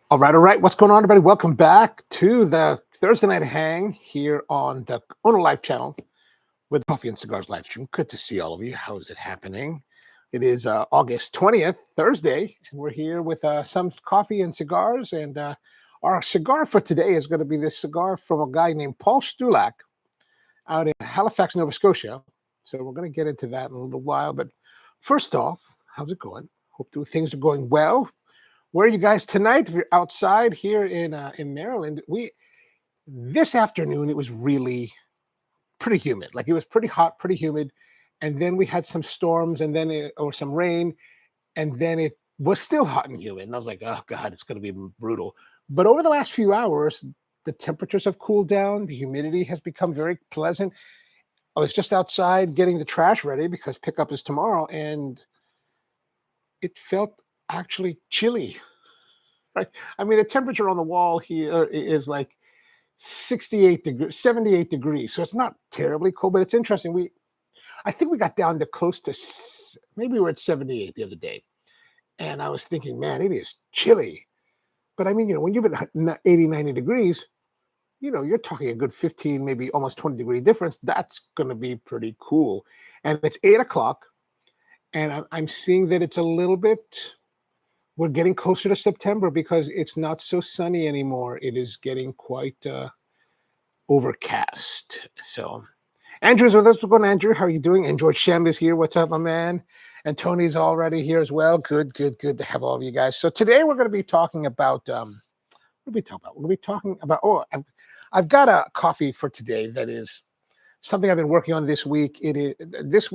All right. What's going on, everybody? Welcome back to the Thursday night hang here on the OnoLive channel with Coffee and Cigars live stream. Good to see all of you. How is it happening? It is August 20th, Thursday, and we're here with some coffee and cigars. And our cigar for today is going to be this cigar from a guy named Paul Stulac out in Halifax, Nova Scotia. So we're going to get into that in a little while. But first off, how's it going? Hope things are going well. Where are you guys tonight? If you're outside here in Maryland, this afternoon it was really pretty humid. Like it was pretty hot, pretty humid, and then we had some storms, and then or some rain, and then it was still hot and humid. And I was like, oh god, it's going to be brutal. But over the last few hours, the temperatures have cooled down. The humidity has become very pleasant. I was just outside getting the trash ready because pickup is tomorrow, and it felt actually chilly. Right? I mean, the temperature on the wall here is like 78 degrees, 78 degrees. So it's not terribly cold, but it's interesting. I think we got down to close to, maybe we were at 78 the other day. And I was thinking, man, it is chilly. But I mean, when you've been 80, 90 degrees, you're talking a good 15, maybe almost 20 degree difference. That's going to be pretty cool. And it's 8 o'clock. And I'm seeing that it's a little bit, we're getting closer to September because it's not so sunny anymore. It is getting quite overcast. So Andrew's with us. What's going on, Andrew? How are you doing? And George Shem is here. What's up, my man? And Tony's already here as well. Good to have all of you guys. So today we're going to be talking about, what are we talking about? We're going to be talking about, I've got a coffee for today that is something I've been working on this week. It is this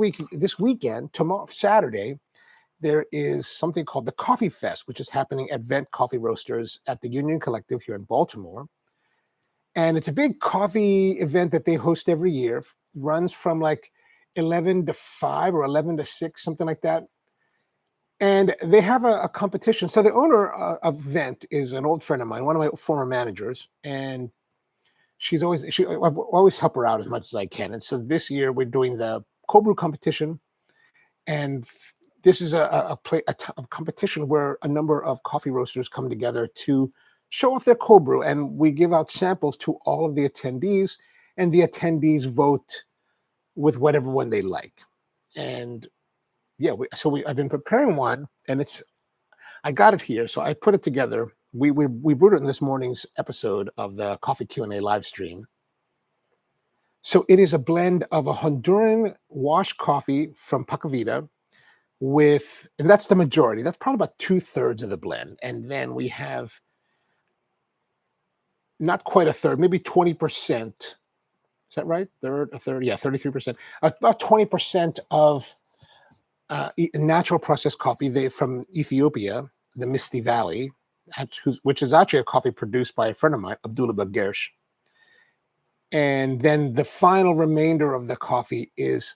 weekend, tomorrow, Saturday, there is something called the Coffee Fest, which is happening at Vent Coffee Roasters at the Union Collective here in Baltimore. And it's a big coffee event that they host every year. It runs from like 11 to 5 or 11 to 6, something like that. And they have a competition. So the owner of Vent is an old friend of mine, one of my former managers. And I've always help her out as much as I can. And so this year we're doing the cold brew competition. And this is a competition where a number of coffee roasters come together to show off their cold brew, and we give out samples to all of the attendees, and the attendees vote with whatever one they like. And yeah, I've been preparing one, and I got it here, so I put it together. We brewed it in this morning's episode of the Coffee Q&A live stream. So it is a blend of a Honduran washed coffee from Privada, and that's the majority. That's probably about 2/3 of the blend. And then we have not quite a third, maybe 20%. Is that right? A third, yeah, 33%. About 20% of natural processed coffee from Ethiopia, the Misty Valley, which is actually a coffee produced by a friend of mine, Abdullah Bagersh. And then the final remainder of the coffee is,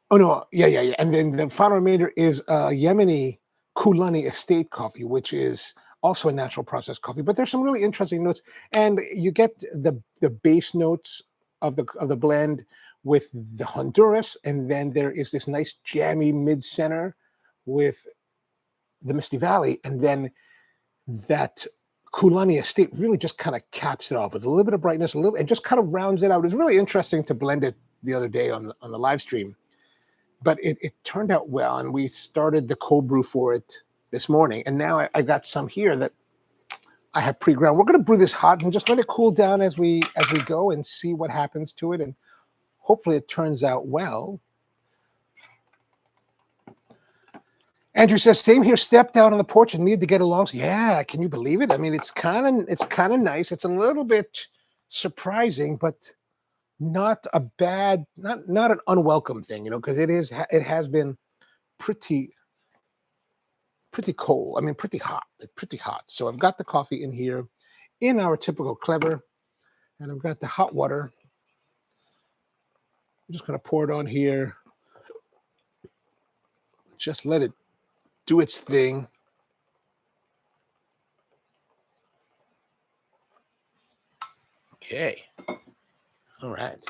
yeah. And then the final remainder is Yemeni Kulani Estate coffee, which is also a natural processed coffee. But there's some really interesting notes, and you get the base notes of the blend with the Honduras, and then there is this nice jammy mid center with the Misty Valley, and then that Kulani Estate really just kind of caps it off with a little bit of brightness, and just kind of rounds it out. It's really interesting to blend it the other day on the live stream. But it turned out well, and we started the cold brew for it this morning. And now I got some here that I have pre-ground. We're going to brew this hot and just let it cool down as we go and see what happens to it. And hopefully it turns out well. Andrew says, same here, stepped out on the porch and needed to get along. So, yeah, can you believe it? I mean, it's kind of nice. It's a little bit surprising, but not a bad, not an unwelcome thing, because it has been pretty cold. I mean, pretty hot. So I've got the coffee in here in our typical clever, and I've got the hot water. I'm just going to pour it on here. Just let it do its thing. Okay. All right.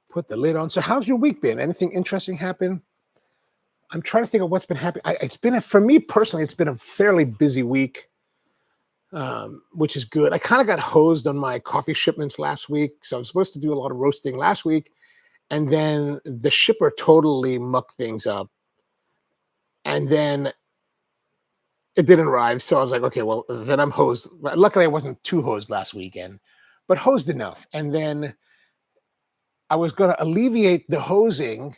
Put the lid on. So how's your week been? Anything interesting happen? I'm trying to think of what's been happening. For me personally, it's been a fairly busy week. which is good. I kind of got hosed on my coffee shipments last week. So I was supposed to do a lot of roasting last week. And then the shipper totally mucked things up. And then it didn't arrive. So I was like, okay, well, then I'm hosed. Luckily, I wasn't too hosed last weekend, but hosed enough. And then I was going to alleviate the hosing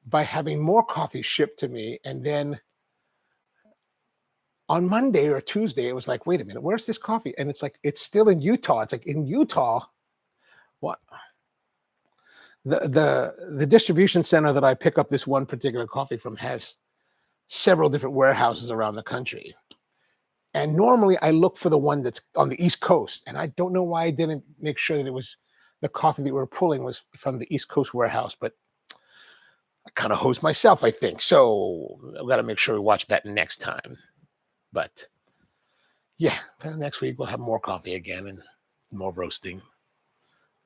by having more coffee shipped to me. And then on Monday or Tuesday, it was like, wait a minute, where's this coffee? And it's like, it's still in Utah. It's like, in Utah, what? The distribution center that I pick up this one particular coffee from has several different warehouses around the country. And normally I look for the one that's on the East Coast. And I don't know why I didn't make sure that it was the coffee that we were pulling was from the East Coast warehouse, but I kind of host myself, I think. So I've got to make sure we watch that next time. But yeah, next week we'll have more coffee again and more roasting.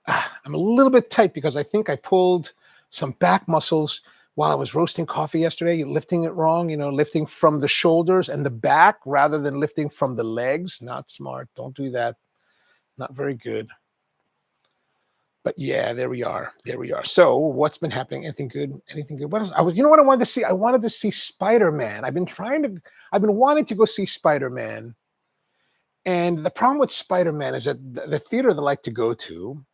I'm a little bit tight because I think I pulled some back muscles while I was roasting coffee yesterday, lifting it wrong, lifting from the shoulders and the back rather than lifting from the legs. Not smart. Don't do that. Not very good. But yeah, there we are. There we are. So what's been happening? Anything good? Anything good? What else? You know what I wanted to see? I wanted to see Spider-Man. I've been wanting to go see Spider-Man. And the problem with Spider-Man is that the theater that I like to go to,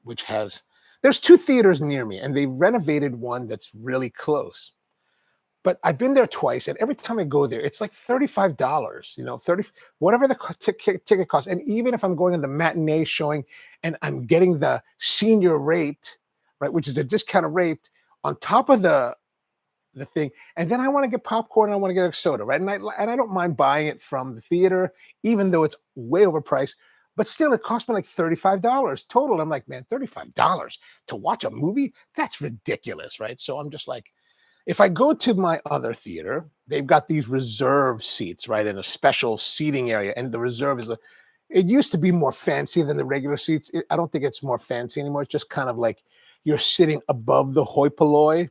there's two theaters near me, and they renovated one that's really close. But I've been there twice, and every time I go there, it's like $35, whatever the ticket costs. And even if I'm going on the matinee showing and I'm getting the senior rate, right, which is a discounted rate on top of the thing, and then I want to get popcorn and I want to get a soda, right? And I don't mind buying it from the theater, even though it's way overpriced. But still, it cost me like $35 total. I'm like, man, $35 to watch a movie? That's ridiculous, right? So I'm just like, if I go to my other theater, they've got these reserve seats, right, in a special seating area. And the reserve it used to be more fancy than the regular seats. I don't think it's more fancy anymore. It's just kind of like you're sitting above the hoi polloi.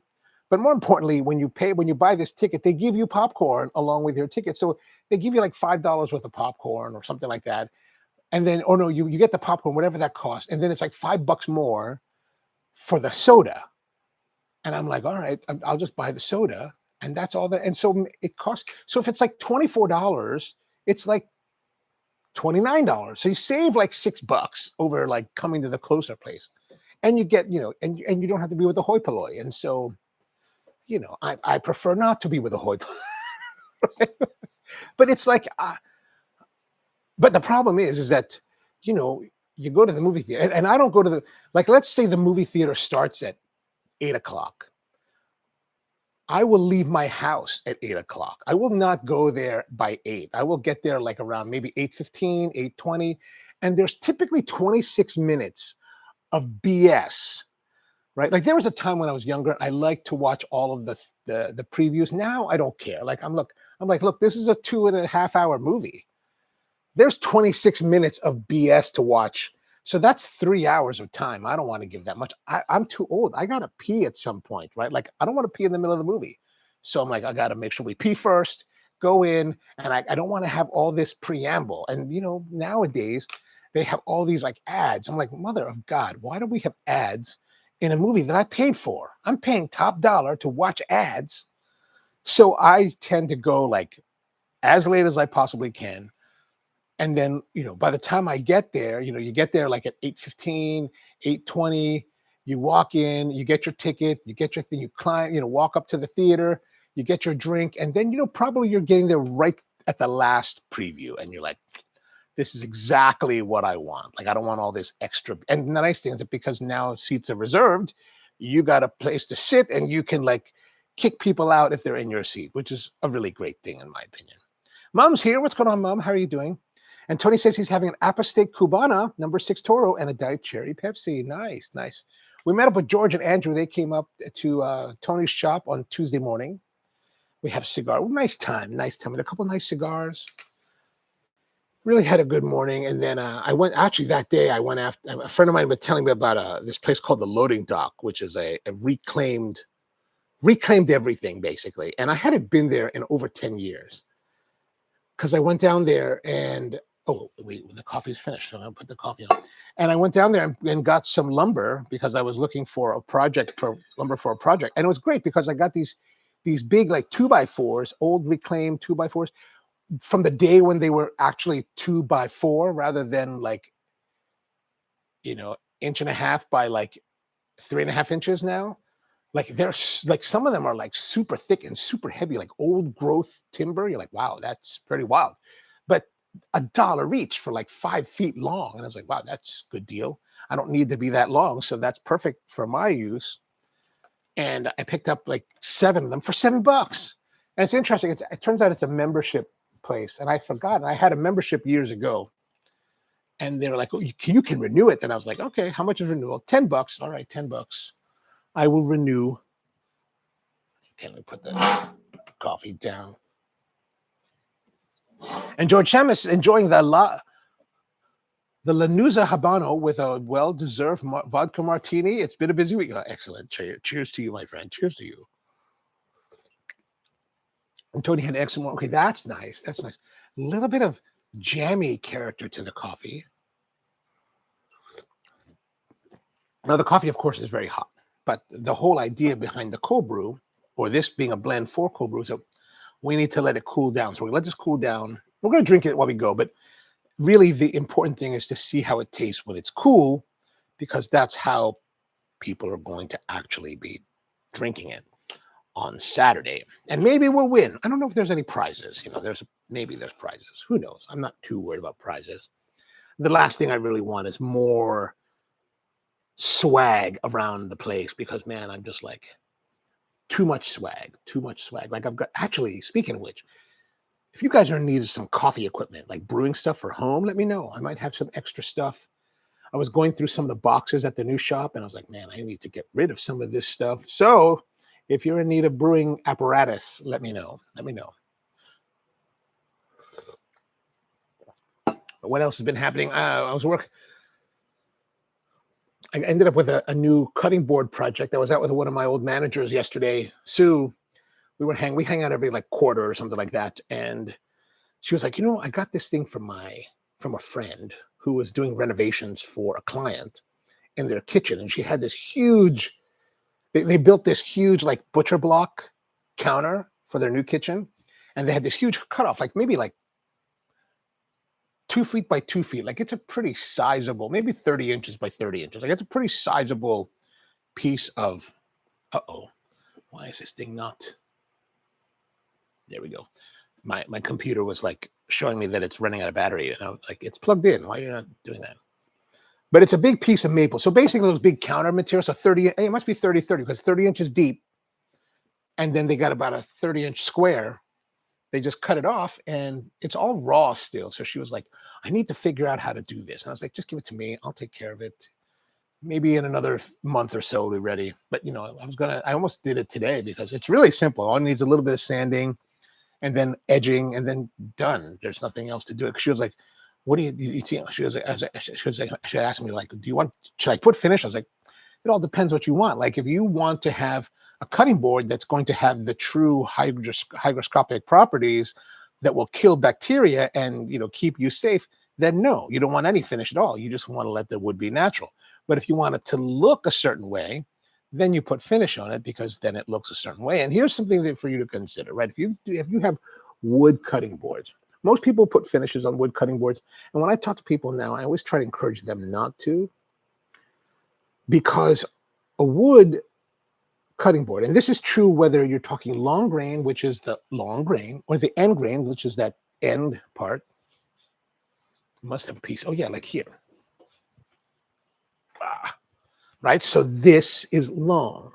But more importantly, when you buy this ticket, they give you popcorn along with your ticket. So they give you like $5 worth of popcorn or something like that. And then, oh no, you get the popcorn, whatever that costs. And then it's like $5 more for the soda. And I'm like, all right, I'll just buy the soda. And that's all that. And so it costs. So if it's like $24, it's like $29. So you save like $6 over like coming to the closer place. And you get, and you don't have to be with the hoi polloi. And so, I prefer not to be with a hoi polloi. But it's like, but the problem is that, you go to the movie theater, and I don't go to let's say the movie theater starts at 8:00. I will leave my house at 8:00. I will not go there by 8. I will get there like around maybe 8:15, 8:20. And there's typically 26 minutes of BS, right? Like there was a time when I was younger, I liked to watch all of the previews. Now I don't care. Like I'm like, look, this is a 2.5 hour movie. There's 26 minutes of BS to watch. So that's 3 hours of time. I don't want to give that much. I'm too old. I got to pee at some point, right? Like I don't want to pee in the middle of the movie. So I'm like, I got to make sure we pee first, go in. And I don't want to have all this preamble. And, nowadays they have all these like ads. I'm like, mother of God, why do we have ads in a movie that I paid for? I'm paying top dollar to watch ads. So I tend to go like as late as I possibly can. And then, by the time I get there, you get there like at 8:15, 8:20, you walk in, you get your ticket, you get your thing, you climb, walk up to the theater, you get your drink, and then, probably you're getting there right at the last preview. And you're like, this is exactly what I want. Like, I don't want all this extra. And the nice thing is that because now seats are reserved, you got a place to sit and you can like kick people out if they're in your seat, which is a really great thing in my opinion. Mom's here. What's going on, Mom? How are you doing? And Tony says he's having an apostate Cubana, number 6 Toro, and a Diet Cherry Pepsi. Nice, nice. We met up with George and Andrew. They came up to Tony's shop on Tuesday morning. We had a cigar. Nice time. And a couple nice cigars. Really had a good morning. And then I went, actually that day, I went after, a friend of mine was telling me about this place called the Loading Dock, which is a reclaimed everything, basically. And I hadn't been there in over 10 years. Because I went down there and Oh, wait, the coffee's finished. So I'm gonna put the coffee on. And I went down there and got some lumber because I was looking for a project for lumber for a project. And it was great because I got these big like 2x4s, old reclaimed 2x4s from the day when they were actually 2x4 rather than like, inch and a half by like 3.5 inches now. Like there's like some of them are like super thick and super heavy, like old growth timber. You're like, wow, that's pretty wild. But $1 each for like 5 feet long. And I was like, wow, that's a good deal. I don't need to be that long. So that's perfect for my use. And I picked up like 7 of them for $7. And it's interesting. It turns out it's a membership place. And I forgot. I had a membership years ago. And they were like, oh, you can renew it. And I was like, okay, how much is renewal? $10. All right, $10. I will renew. Can we put the coffee down? And George Shamus enjoying the Lanuza Habano with a well-deserved vodka martini. It's been a busy week. Oh, excellent. Cheers to you, my friend. Cheers to you. And Tony had excellent. Okay, that's nice. That's nice. A little bit of jammy character to the coffee. Now, the coffee, of course, is very hot. But the whole idea behind the cold brew, or this being a blend for cold brew, so we need to let it cool down. So we let this cool down. We're going to drink it while we go, but really the important thing is to see how it tastes when it's cool, because that's how people are going to actually be drinking it on Saturday. And maybe we'll win. I don't know if there's any prizes. Maybe there's prizes. Who knows? I'm not too worried about prizes. The last thing I really want is more swag around the place because, man, I'm just like, too much swag. Like I've got, actually, speaking of which, if you guys are in need of some coffee equipment, like brewing stuff for home, let me know. I might have some extra stuff. I was going through some of the boxes at the new shop and I was like, man, I need to get rid of some of this stuff. So if you're in need of brewing apparatus, let me know. But what else has been happening? I ended up with a new cutting board project. I was out with one of my old managers yesterday, Sue. We hang out every like quarter or something like that. And she was like, I got this thing from a friend who was doing renovations for a client in their kitchen. And she had this huge, they built this huge like butcher block counter for their new kitchen. And they had this huge cutoff, like maybe like 2 feet by 2 feet. Like it's a pretty sizable, maybe 30 inches by 30 inches. Like it's a pretty sizable piece of, why is this thing not? There we go. My computer was like showing me that it's running out of battery. And I was like, it's plugged in. Why are you not doing that? But it's a big piece of maple. So basically those big counter materials, so 30, it must be 30 because 30 inches deep. And then they got about a 30-inch square. They just cut it off and it's all raw still. So she was like, I need to figure out how to do this. And I was like, just give it to me. I'll take care of it. Maybe in another month or so, we'll be ready. But, I almost did it today because it's really simple. All it needs a little bit of sanding and then edging and then done. There's nothing else to do it. She was like, what do you see? She was like, she asked me like, should I put finish? I was like, it all depends what you want. Like if you want to have a cutting board that's going to have the true hygroscopic properties that will kill bacteria and keep you safe, then no, you don't want any finish at all. You just want to let the wood be natural. But if you want it to look a certain way, then you put finish on it because then it looks a certain way. And here's something for you to consider, right? If you have wood cutting boards, most people put finishes on wood cutting boards. And when I talk to people now, I always try to encourage them not to, because a wood cutting board, and this is true whether you're talking long grain, which is the long grain, or the end grain, which is that end part. You must have a piece. Oh yeah, like here. Right? So this is long.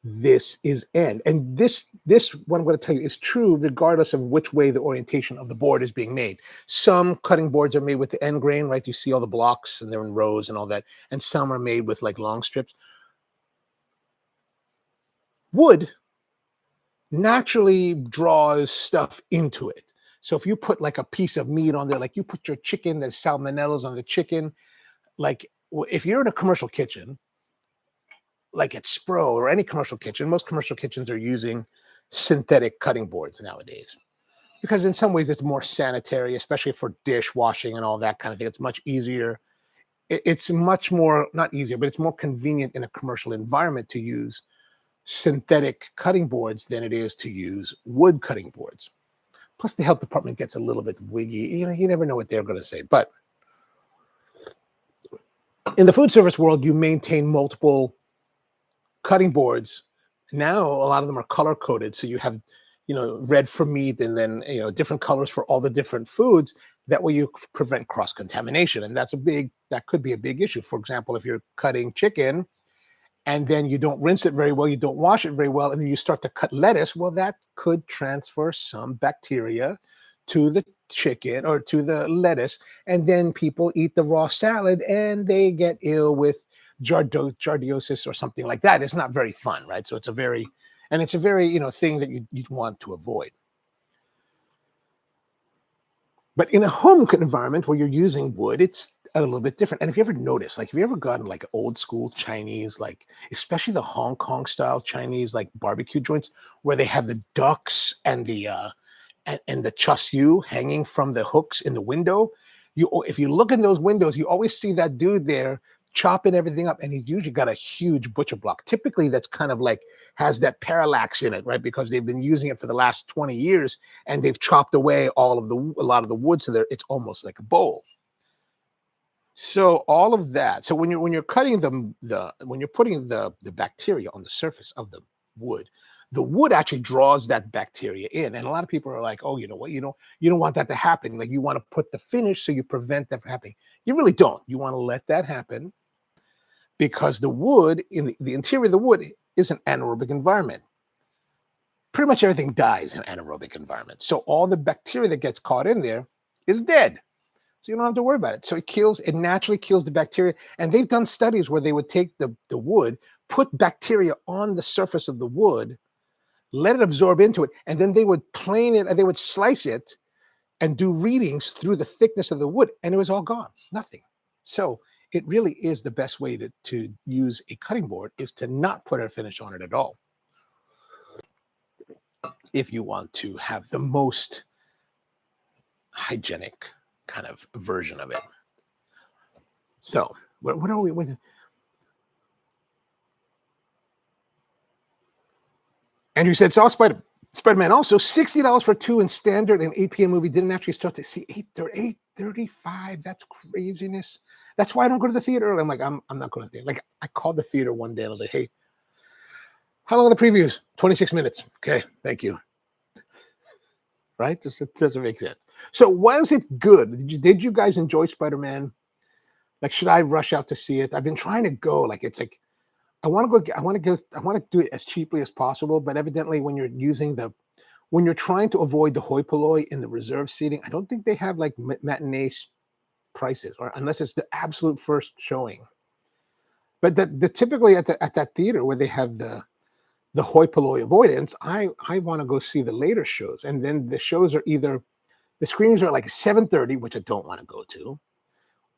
This is end. And this what I'm going to tell you is true regardless of which way the orientation of the board is being made. Some cutting boards are made with the end grain, right? You see all the blocks and they're in rows and all that. And some are made with like long strips. Wood naturally draws stuff into it. So if you put like a piece of meat on there, like you put your chicken, there's salmonellas on the chicken. Like if you're in a commercial kitchen, like at Spro or any commercial kitchen, most commercial kitchens are using synthetic cutting boards nowadays. because in some ways it's more sanitary, especially for dishwashing and all that kind of thing. It's much easier. It's much more, not easier, but it's more convenient in a commercial environment to use synthetic cutting boards than it is to use wood cutting boards. Plus, the health department gets a little bit wiggy. You never know what they're going to say. But in the food service world, you maintain multiple cutting boards. Now, a lot of them are color coded. So you have, red for meat and then, different colors for all the different foods. That way you prevent cross contamination. And that could be a big issue. For example, if you're cutting chicken and then you don't rinse it very well, you don't wash it very well, and then you start to cut lettuce, well, that could transfer some bacteria to the chicken or to the lettuce, and then people eat the raw salad and they get ill with giardiosis or something like that. It's not very fun, right? So it's a very thing that you'd want to avoid. But in a home environment where you're using wood, it's a little bit different. And if you ever notice, like, have you ever gotten like old school Chinese, like especially the Hong Kong style Chinese, like barbecue joints where they have the ducks and the and the char siu hanging from the hooks in the window? If you look in those windows, you always see that dude there chopping everything up, and he's usually got a huge butcher block. Typically, that's kind of like has that parallax in it, right? Because they've been using it for the last 20 years, and they've chopped away a lot of the wood, so it's almost like a bowl. So all of that. So when you're cutting when you're putting the bacteria on the surface of the wood actually draws that bacteria in. And a lot of people are like, oh, you know what, you don't want that to happen. Like, you want to put the finish so you prevent that from happening. You really don't. You want to let that happen because the wood, in the interior of the wood, is an anaerobic environment. Pretty much everything dies in an anaerobic environment. So all the bacteria that gets caught in there is dead. So you don't have to worry about it. So it naturally kills the bacteria. And they've done studies where they would take the wood, put bacteria on the surface of the wood, let it absorb into it, and then they would plane it and they would slice it and do readings through the thickness of the wood, and it was all gone, nothing. So it really is the best way to use a cutting board is to not put a finish on it at all. If you want to have the most hygienic kind of version of it. So what are we with? Andrew said, saw Spider-Man also $60 for two in standard and 8 p.m. movie. Didn't actually start to see 8:35. That's craziness. That's why I don't go to the theater early. I'm like, I'm not going to the theater. Like, I called the theater one day and I was like, hey, how long are the previews? 26 minutes. Okay, thank you. Right? It doesn't make sense. So was it good? Did you guys enjoy Spider-Man? Like, should I rush out to see it? I've been trying to go. Like, it's like, I want to do it as cheaply as possible. But evidently when you're trying to avoid the hoi polloi in the reserve seating, I don't think they have like matinee prices, or unless it's the absolute first showing. But typically at that theater where they have the hoi polloi avoidance, I want to go see the later shows. And then the shows are either, the screenings are like 7:30, which I don't want to go to,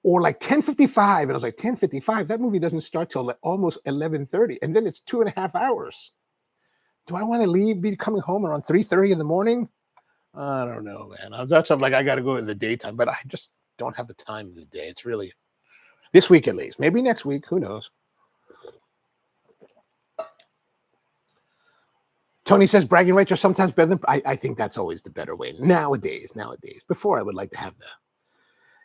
or like 10:55. And I was like, 10:55, that movie doesn't start till like almost 11:30. And then it's 2.5 hours. Do I want to be coming home around 3:30 in the morning? I don't know, man. I'm like, I got to go in the daytime, but I just don't have the time of the day. It's really this week at least. Maybe next week. Who knows? Tony says bragging rights are sometimes better than. I think that's always the better way nowadays. Before, I would like to have that.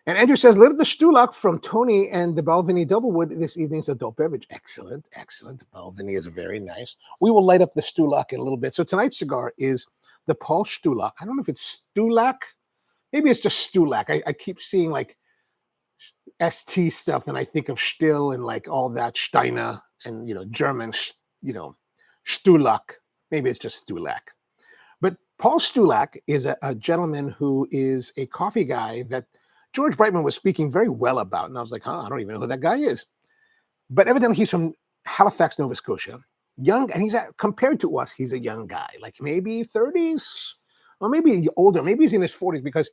And Andrew says, little the Stulac from Tony and the Balvenie Doublewood this evening's adult beverage. Excellent, excellent. The Balvenie is very nice. We will light up the Stulac in a little bit. So tonight's cigar is the Paul Stulac. I don't know if it's Stulac. Maybe it's just Stulac. I keep seeing like ST stuff, and I think of Still and like all that Steiner and, German, Stulac. Maybe it's just Stulac. But Paul Stulac is a gentleman who is a coffee guy that George Brightman was speaking very well about. And I was like, I don't even know who that guy is. But evidently he's from Halifax, Nova Scotia. Young, and compared to us, he's a young guy, like maybe 30s, or maybe older. Maybe he's in his 40s, because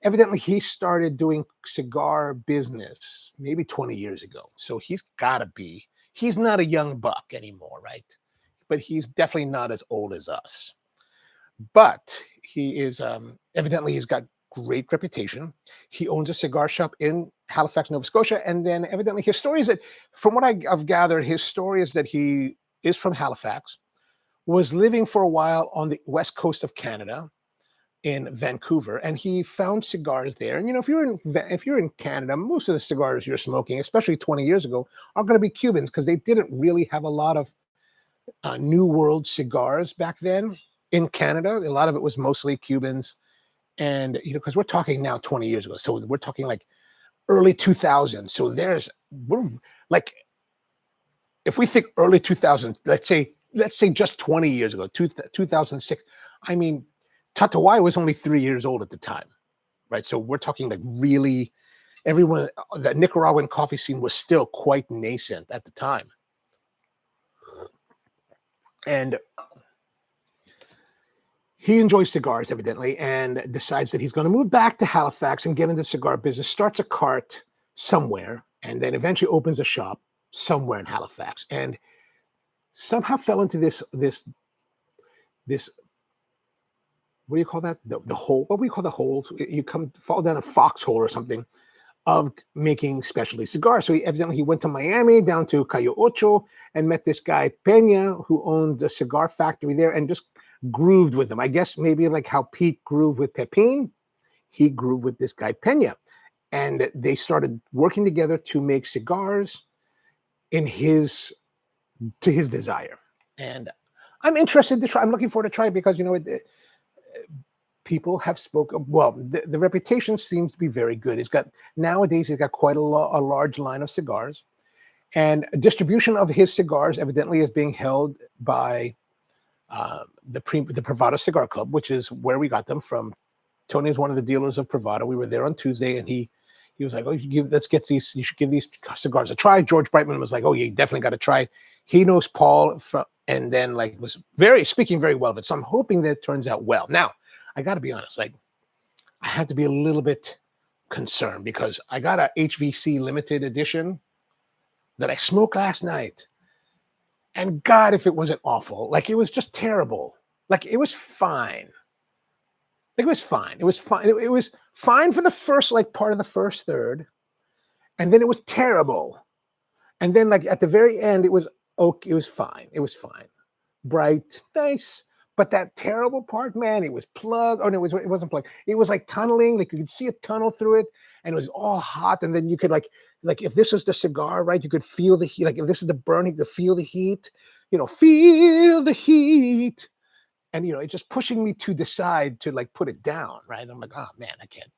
evidently he started doing cigar business maybe 20 years ago. So he's not a young buck anymore, right? But he's definitely not as old as us. But he is Evidently, he's got great reputation. He owns a cigar shop in Halifax, Nova Scotia, and then evidently his story is that, from what I've gathered, his story is that he is from Halifax, was living for a while on the west coast of Canada in Vancouver, and he found cigars there. And if you're in Canada, most of the cigars you're smoking, especially 20 years ago, are going to be Cubans because they didn't really have a lot of New World cigars back then in Canada. A lot of it was mostly Cubans, and because we're talking now 20 years ago, so we're talking like early 2000s. So we're like, if we think early 2000s, let's say just 20 years ago, 2006. I mean, Tatawai was only 3 years old at the time, right? So we're talking like really, everyone, the Nicaraguan coffee scene was still quite nascent at the time. And he enjoys cigars, evidently, and decides that he's going to move back to Halifax and get into the cigar business, starts a cart somewhere, and then eventually opens a shop somewhere in Halifax. And somehow fell into this what do you call that? The hole. What do we call the holes? You fall down a foxhole or something of making specialty cigars. So he went to Miami, down to Cayo Ocho, and met this guy Peña, who owned a cigar factory there, and just grooved with him. I guess maybe like how Pete grooved with Pepin, he grooved with this guy Peña, and they started working together to make cigars to his desire. And I'm interested to try. I'm looking forward to try it because people have spoken well. The reputation seems to be very good. Nowadays he's got quite a large line of cigars, and distribution of his cigars evidently is being held by the Privada Cigar Club, which is where we got them from. Tony is one of the dealers of Privada. We were there on Tuesday, and he was like, "Oh, you should give these cigars a try." George Brightman was like, "Oh, you definitely got to try." He knows Paul and then was speaking very well of it. So I'm hoping that it turns out well. Now, I got to be honest, I had to be a little bit concerned because I got a HVC limited edition that I smoked last night. And God, if it wasn't awful, it was just terrible. It was fine. It was fine. It was fine. It was fine for the first, part of the first third. And then it was terrible. And then at the very end, it was okay. It was fine. It was fine. Bright, nice. But that terrible part, man, it was plugged. Oh, no, it wasn't plugged. It was like tunneling. You could see a tunnel through it, and it was all hot. And then you could if this was the cigar, right, you could feel the heat. If this is the burn, you could feel the heat. Feel the heat. And it's just pushing me to decide to put it down, right? I'm like, oh man, I can't.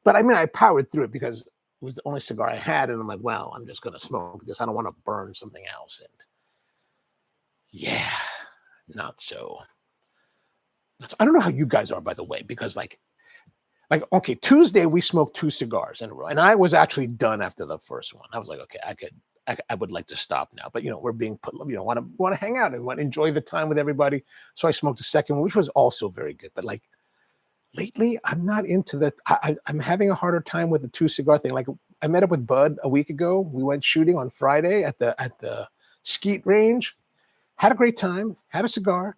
But I mean, I powered through it because it was the only cigar I had, and I'm like, well, I'm just gonna smoke this. I don't want to burn something else. And yeah, not so. I don't know how you guys are, by the way, because okay, Tuesday we smoked 2 cigars in a row, and I was actually done after the first one. I was like, okay, I would like to stop now, but we're being put, want to hang out and want to enjoy the time with everybody. So I smoked the second one, which was also very good. But lately, I'm not into that. I'm having a harder time with the 2 cigar thing. I met up with Bud a week ago. We went shooting on Friday at the skeet range. Had a great time. Had a cigar.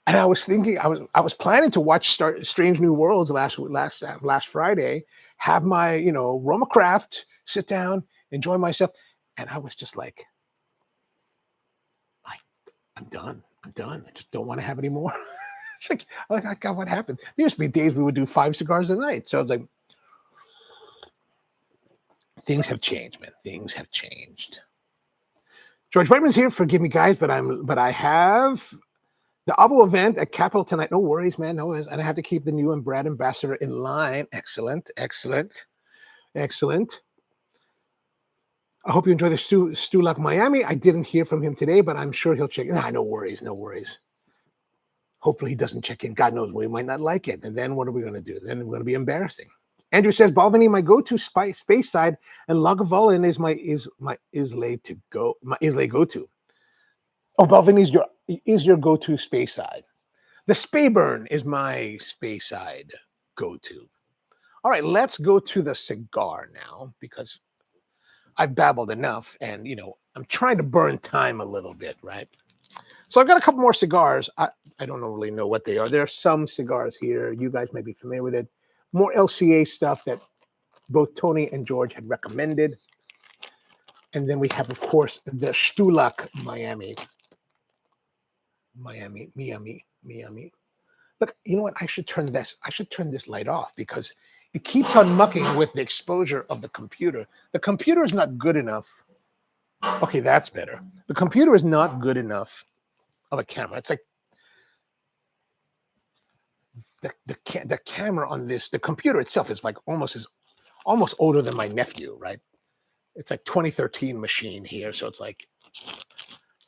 And I was thinking, I was planning to watch Strange New Worlds last Friday, have my Roma Craft, sit down, enjoy myself, and I was just like, I'm done. I just don't want to have any more. It's like, God, what happened? There used to be days we would do 5 cigars a night. So I was like, things have changed, man. Things have changed. George Whiteman's here. Forgive me, guys, but I have the Avo event at Capitol tonight. No worries, man. No worries. And I have to keep the new and brand ambassador in line. Excellent. I hope you enjoy the Stulac Miami. I didn't hear from him today, but I'm sure he'll check in. No worries. Hopefully he doesn't check in. God knows, we might not like it. And then what are we going to do? Then we're going to be embarrassing. Andrew says, Balvenie, my go-to space side, and Lagavulin is my Islay go-to. Oh, Balvenie is your go-to space side. The Spayburn is my space side go-to. All right, let's go to the cigar now because I've babbled enough, and I'm trying to burn time a little bit, right? So I've got a couple more cigars. I don't really know what they are. There are some cigars here. You guys may be familiar with it. More LCA stuff that both Tony and George had recommended. And then we have, of course, the Stulac Miami. Miami. Look, you know what? I should turn this light off because it keeps on mucking with the exposure of the computer. The computer is not good enough. Okay, that's better. The computer is not good enough of a camera. It's like the camera on this, the computer itself is like almost older than my nephew, right? It's like 2013 machine here, so it's like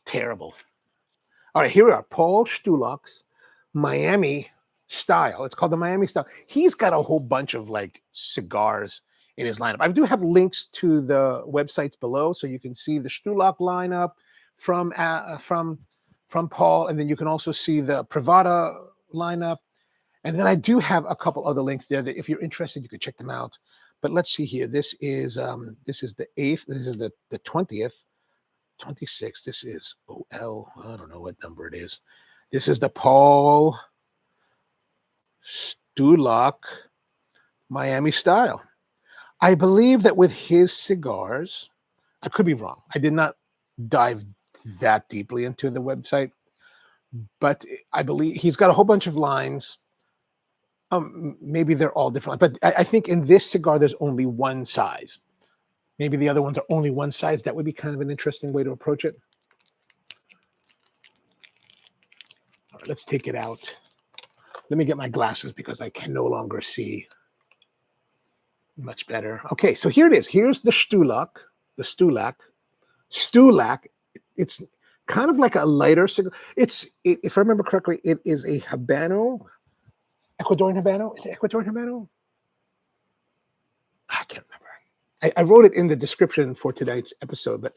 terrible. All right, here we are, Paul Stulac's Miami Style. It's called the Miami Style. He's got a whole bunch of like cigars in his lineup. I do have links to the websites below, so you can see the Stulac lineup from Paul, and then you can also see the Privada lineup. And then I do have a couple other links there that if you're interested, you could check them out. But let's see here. This is the 8th. This is the 20th. 26. This is OL. I don't know what number it is. This is the Paul Stulac Miami Style. I believe that with his cigars, I could be wrong. I did not dive that deeply into the website, but I believe he's got a whole bunch of lines. Maybe they're all different, but I think in this cigar, there's only one size. Maybe the other ones are only one size. That would be kind of an interesting way to approach it. All right, let's take it out. Let me get my glasses because I can no longer see much better. Okay, so here it is. Here's the Stulac. Stulac. It's kind of like a lighter cigar. If I remember correctly, it is a Habano. Ecuadorian Habano? Is it Ecuadorian Habano? I can't remember. I wrote it in the description for today's episode, but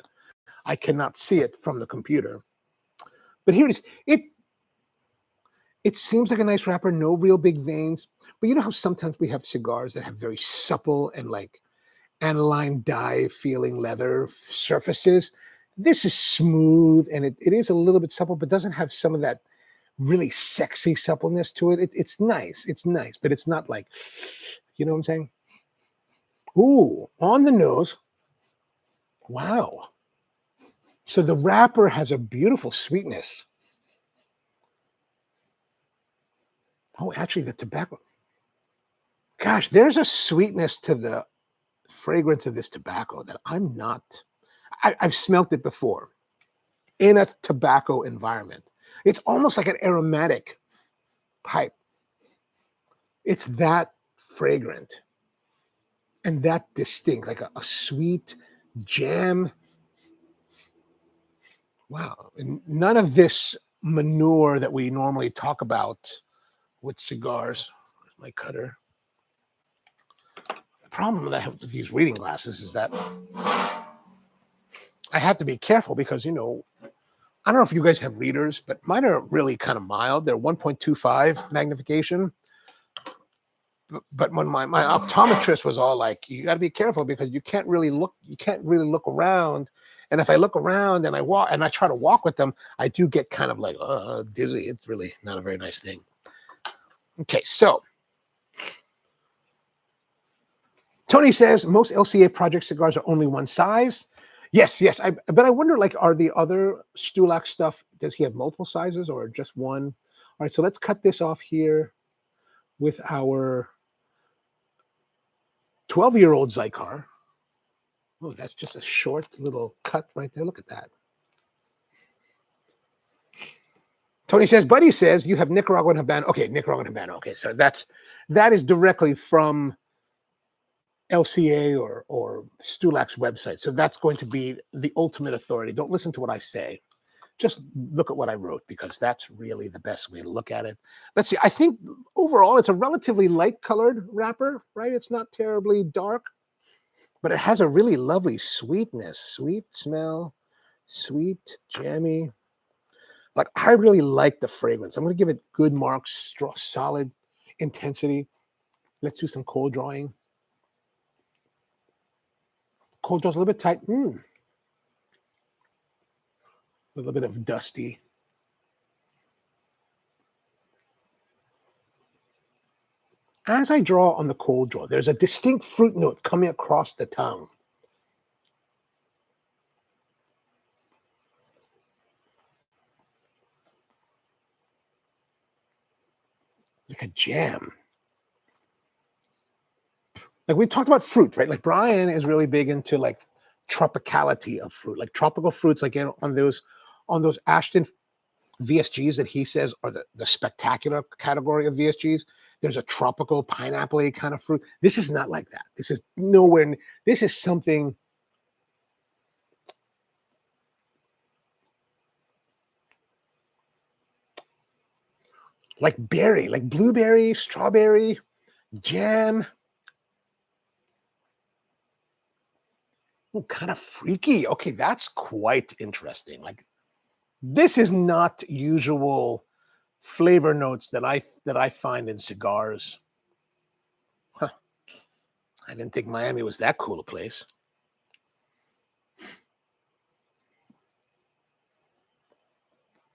I cannot see it from the computer. But here it is. It seems like a nice wrapper, no real big veins. But you know how sometimes we have cigars that have very supple and like aniline dye feeling leather surfaces? This is smooth and it is a little bit supple, but doesn't have some of that really sexy suppleness to it. It's nice. It's nice, but it's not like, you know what I'm saying? Ooh, on the nose. Wow. So the wrapper has a beautiful sweetness. Oh, actually, the tobacco. Gosh, there's a sweetness to the fragrance of this tobacco that I'm not. I've smelt it before in a tobacco environment. It's almost like an aromatic pipe. It's that fragrant and that distinct, like a sweet jam. Wow. And none of this manure that we normally talk about with cigars. Where's my cutter? The problem that I have with these reading glasses is that I have to be careful because, you know, I don't know if you guys have readers, but mine are really kind of mild. They're 1.25 magnification. But when my optometrist was all like, you got to be careful because you can't really look around. And if I look around and I try to walk with them, I do get kind of like dizzy. It's really not a very nice thing. Okay, so Tony says most LCA project cigars are only one size. Yes. But I wonder, like, are the other Stulac stuff, does he have multiple sizes or just one? All right, so let's cut this off here with our 12-year-old Cigar. Oh, that's just a short little cut right there. Look at that. Tony says, Buddy says you have Nicaraguan Habano. Okay, Nicaraguan Habano. Okay, so that is directly from LCA or Stulac's website. So that's going to be the ultimate authority. Don't listen to what I say. Just look at what I wrote because that's really the best way to look at it. Let's see. I think overall it's a relatively light colored wrapper, right? It's not terribly dark, but it has a really lovely sweetness, sweet smell, sweet, jammy. Like I really like the fragrance. I'm going to give it good marks, solid intensity. Let's do some cold drawing. Cold draw's a little bit tight. A little bit of dusty. As I draw on the cold draw, there's a distinct fruit note coming across the tongue. Like a jam. Like we talked about fruit, right? Like Brian is really big into like tropicality of fruit, like tropical fruits, like on those Ashton VSGs that he says are the spectacular category of VSGs. There's a tropical pineapple kind of fruit. This is not like that. This is nowhere. This is something like berry, like blueberry, strawberry, jam. Ooh, kind of freaky. Okay, that's quite interesting. Like this is not usual flavor notes that I find in cigars. Huh. I didn't think Miami was that cool a place.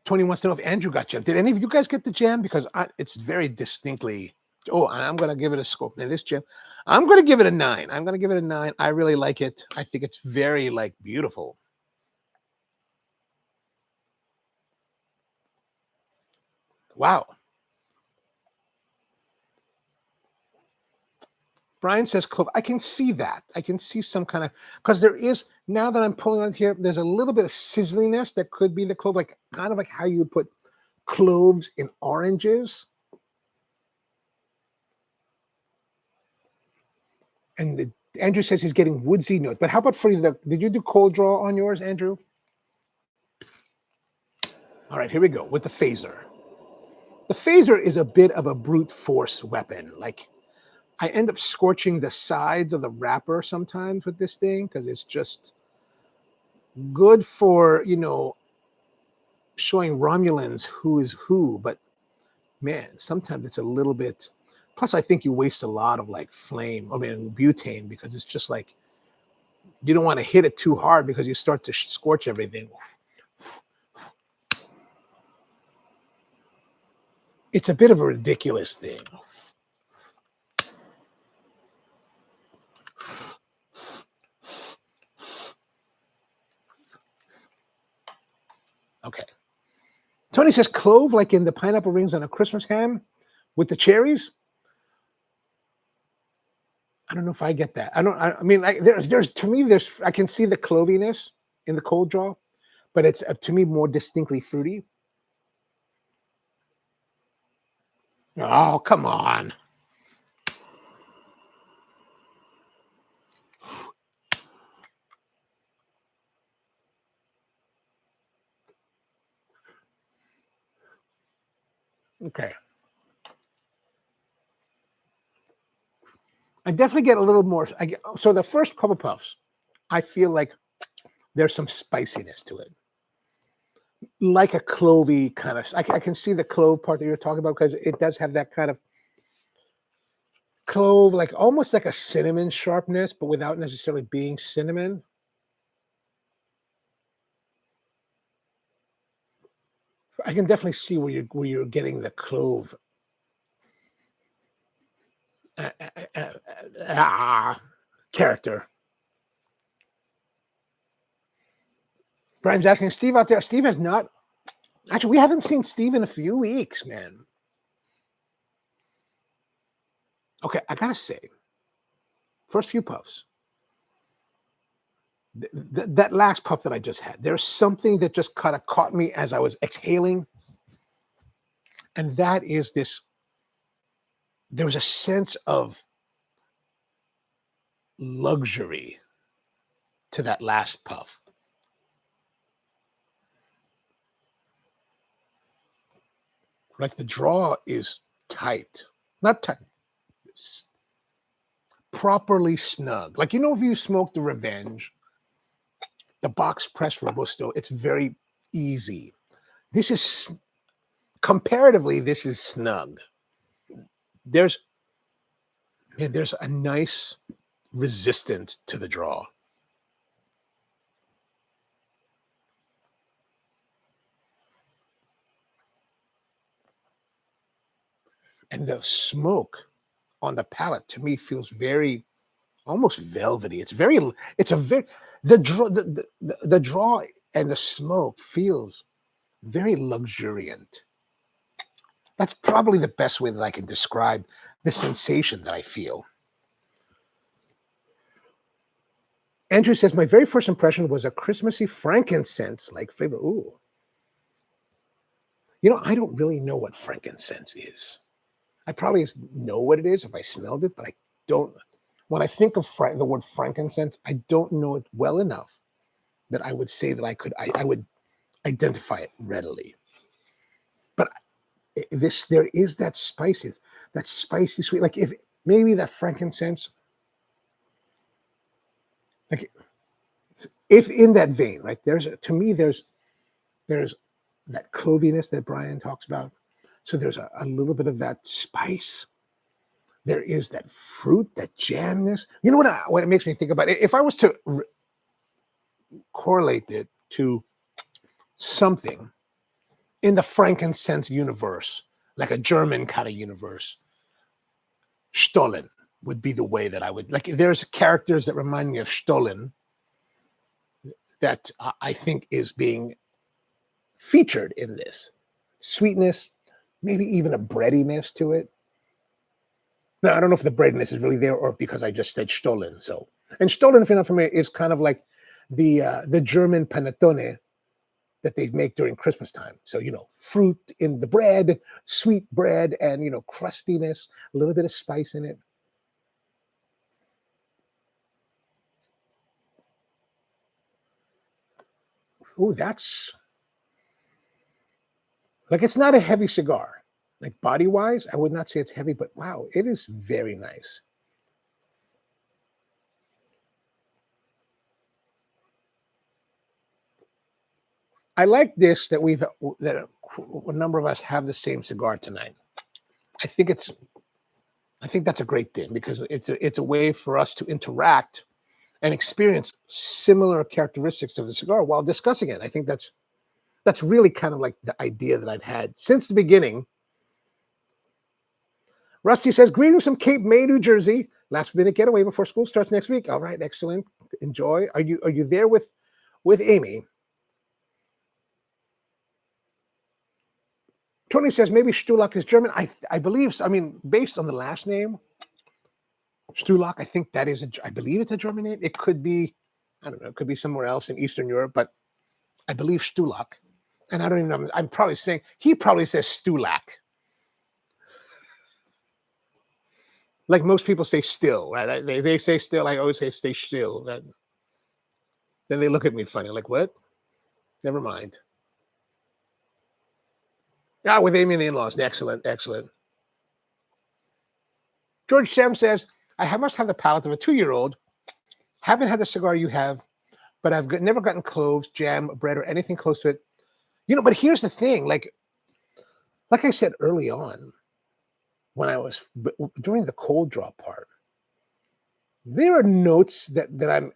Tony wants to know if Andrew got jam. Did any of you guys get the jam? Because it's very distinctly. Oh, and I'm going to give it a scope. Now this jam, I'm going to give it a 9. I'm going to give it a 9. I really like it. I think it's very like beautiful. Wow. Brian says clove. I can see that. I can see some kind of, because there is, now that I'm pulling on here, there's a little bit of sizzliness that could be the clove, like kind of like how you would put cloves in oranges. And Andrew says he's getting woodsy notes. But how about for you? Did you do cold draw on yours, Andrew? All right, here we go with the phaser. The phaser is a bit of a brute force weapon. Like I end up scorching the sides of the wrapper sometimes with this thing because it's just good for, showing Romulans who is who. But man, sometimes it's a little bit. Plus, I think you waste a lot of like butane because it's just like you don't want to hit it too hard because you start to scorch everything. It's a bit of a ridiculous thing. Okay. Tony says clove like in the pineapple rings on a Christmas ham with the cherries. I don't know if I get that. I mean, like there's to me, I can see the cloviness in the cold draw, but it's to me more distinctly fruity. Oh, come on. Okay. I definitely get a little more. So the first couple puffs, I feel like there's some spiciness to it, like a clovey kind of. I can see the clove part that you're talking about because it does have that kind of clove, like almost like a cinnamon sharpness, but without necessarily being cinnamon. I can definitely see where you're getting the clove character. Brian's asking Steve out there. Steve has not. Actually, we haven't seen Steve in a few weeks, man. Okay, I gotta say, first few puffs, that last puff that I just had, there's something that just kind of caught me as I was exhaling, and that is this. There was a sense of luxury to that last puff. Like the draw is tight, not tight, properly snug. Like if you smoke the Revenge, the box press Robusto, it's very easy. This is comparatively, this is snug. There's a nice resistance to the draw. And the smoke on the palate to me feels very almost velvety. It's very, it's a very, the draw and the smoke feels very luxuriant. That's probably the best way that I can describe the sensation that I feel. Andrew says, my very first impression was a Christmassy frankincense-like flavor. Ooh. You know, I don't really know what frankincense is. I probably know what it is if I smelled it, but I don't. When I think of the word frankincense, I don't know it well enough that I would say that I would identify it readily. But there is that spicy sweet, like if maybe that frankincense, like if in that vein, right? To me, there's that cloviness that Brian talks about. So there's a little bit of that spice. There is that fruit, that jamness. You know what it makes me think about? If I was to correlate it to something in the frankincense universe, like a German kind of universe, Stollen would be the way that I would like. There's characters that remind me of Stollen that I think is being featured in this sweetness, maybe even a breadiness to it. Now, I don't know if the breadiness is really there or because I just said Stollen. So, and Stollen, if you're not familiar, is kind of like the German panettone that they make during Christmas time. So, you know, fruit in the bread, sweet bread, and, you know, crustiness, a little bit of spice in it. Oh, that's like, it's not a heavy cigar. Like body wise, I would not say it's heavy, but wow, it is very nice. I like this that a number of us have the same cigar tonight. I think that's a great thing because it's a way for us to interact and experience similar characteristics of the cigar while discussing it. I think that's really kind of like the idea that I've had since the beginning. Rusty says, greetings from Cape May, New Jersey. Last minute getaway before school starts next week. All right, excellent. Enjoy. Are you there with Amy? Tony says maybe Stulac is German. I believe so. I mean, based on the last name, Stulac, I think that is I believe it's a German name. It could be, I don't know, it could be somewhere else in Eastern Europe, but I believe Stulac. And I don't even know. I'm probably saying he probably says Stulac. Like most people say still, right? They say still. I always say stay still. Then they look at me funny, like what? Never mind. Yeah, with Amy and the in-laws. Excellent, excellent. George Shem says, must have the palate of a 2-year-old. Haven't had the cigar you have, but I've never gotten cloves, jam, bread, or anything close to it. You know, but here's the thing. Like I said early on, when I was during the cold draw part, there are notes that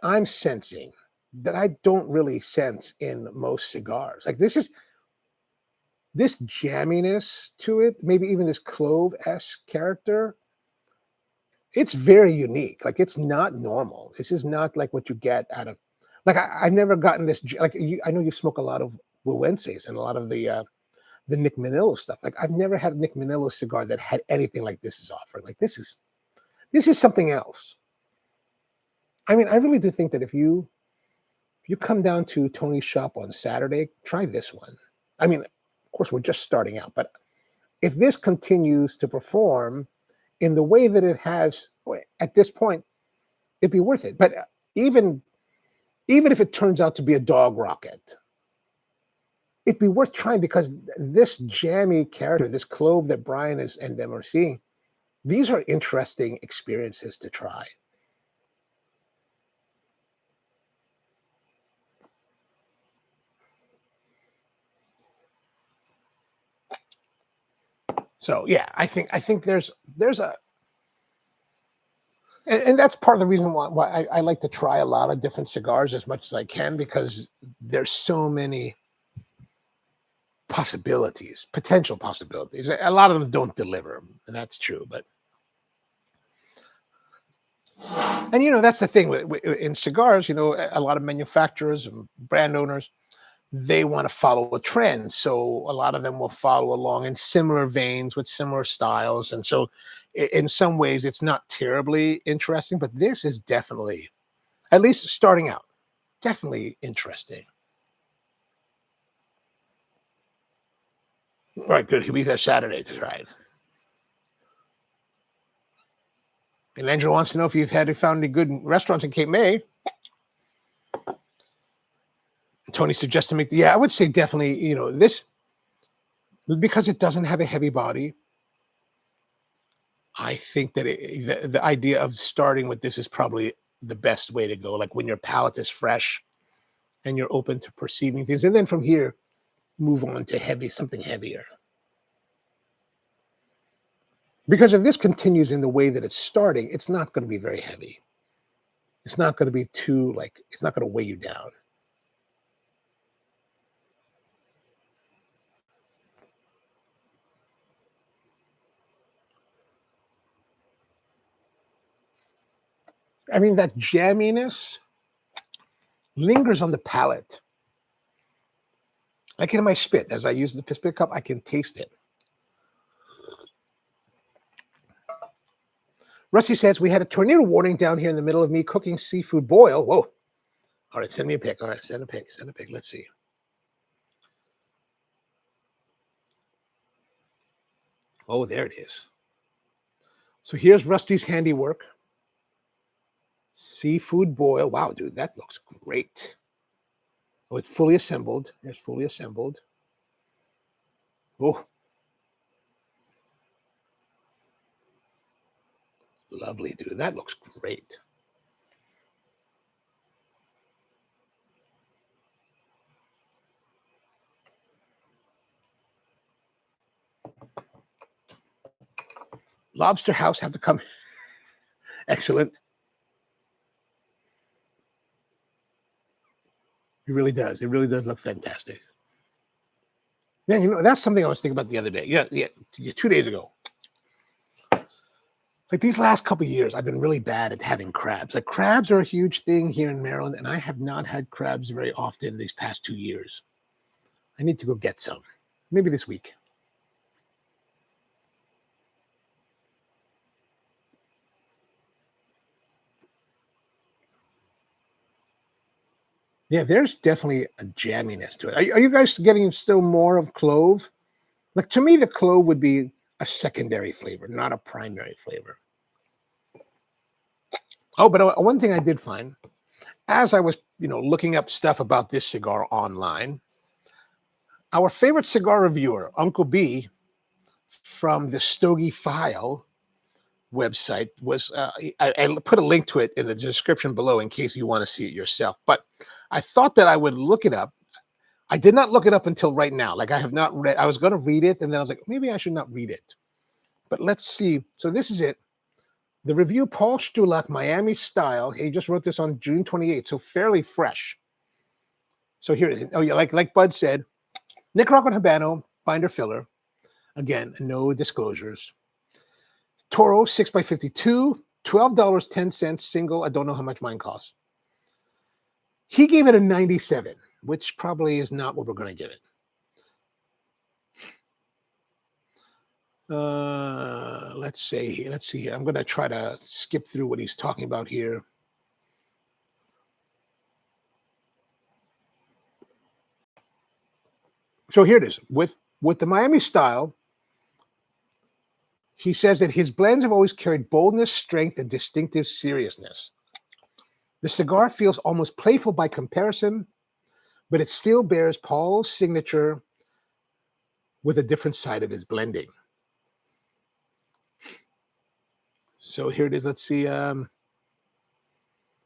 I'm sensing that I don't really sense in most cigars. Like this jamminess to it, maybe even this clove-esque character. It's very unique. Like it's not normal. This is not like what you get out of. Like I've never gotten this. Like I know you smoke a lot of Huenses and a lot of the Nick Manillo stuff. Like I've never had a Nick Manillo cigar that had anything like this is offering. Like this is something else. I mean, I really do think that if you come down to Tony's shop on Saturday, try this one. I mean, of course, we're just starting out, but if this continues to perform in the way that it has at this point, it'd be worth it. But even if it turns out to be a dog rocket, it'd be worth trying because this jammy character, this clove that Brian and them are seeing, these are interesting experiences to try. So yeah, I think there's a and that's part of the reason why I like to try a lot of different cigars as much as I can because there's so many potential possibilities. A lot of them don't deliver, and that's true. But And that's the thing in cigars. A lot of manufacturers and brand owners, they want to follow a trend, so a lot of them will follow along in similar veins with similar styles. And so, in some ways, it's not terribly interesting. But this is definitely, at least starting out, definitely interesting. All right, good. He'll be there Saturday to try it. And Angela wants to know if you've found any good restaurants in Cape May. Tony suggests to make I would say definitely, this, because it doesn't have a heavy body. I think that the idea of starting with this is probably the best way to go. Like when your palate is fresh and you're open to perceiving things. And then from here, move on to something heavier. Because if this continues in the way that it's starting, it's not going to be very heavy. It's not going to be too, it's not going to weigh you down. I mean, that jamminess lingers on the palate. Like in my spit, as I use the spit cup, I can taste it. Rusty says, we had a tornado warning down here in the middle of me cooking seafood boil. Whoa. All right, send me a pic. All right, send a pic. Let's see. Oh, there it is. So here's Rusty's handiwork. Seafood boil. Wow, dude, that looks great. Oh, it's fully assembled. It's fully assembled. Oh. Lovely, dude. That looks great. Lobster House have to come. Excellent. It really does. It really does look fantastic. Yeah, that's something I was thinking about the other day. Yeah, 2 days ago. Like these last couple of years, I've been really bad at having crabs. Like crabs are a huge thing here in Maryland, and I have not had crabs very often these past 2 years. I need to go get some. Maybe this week. Yeah, there's definitely a jamminess to it. Are you guys getting still more of clove? Like to me, the clove would be a secondary flavor, not a primary flavor. Oh, but one thing I did find, as I was, looking up stuff about this cigar online, our favorite cigar reviewer, Uncle B, from the Stogie File website, was I put a link to it in the description below in case you want to see it yourself. But I thought that I would look it up. I did not look it up until right now. Like I have not read. I was going to read it, and then I was like, maybe I should not read it. But let's see. So this is it. The review, Paul Stulac Miami Style. He just wrote this on June 28th, so fairly fresh. So here it is. Oh yeah, like Bud said, Nicaraguan Habano binder filler. Again, no disclosures. Toro 6x52, $12.10 single. I don't know how much mine costs. He gave it a 97, which probably is not what we're going to give it. Let's see here. I'm going to try to skip through what he's talking about here. So here it is. With the Miami Style, he says that his blends have always carried boldness, strength, and distinctive seriousness. The cigar feels almost playful by comparison, but it still bears Paul's signature with a different side of his blending. So here it is. Let's see.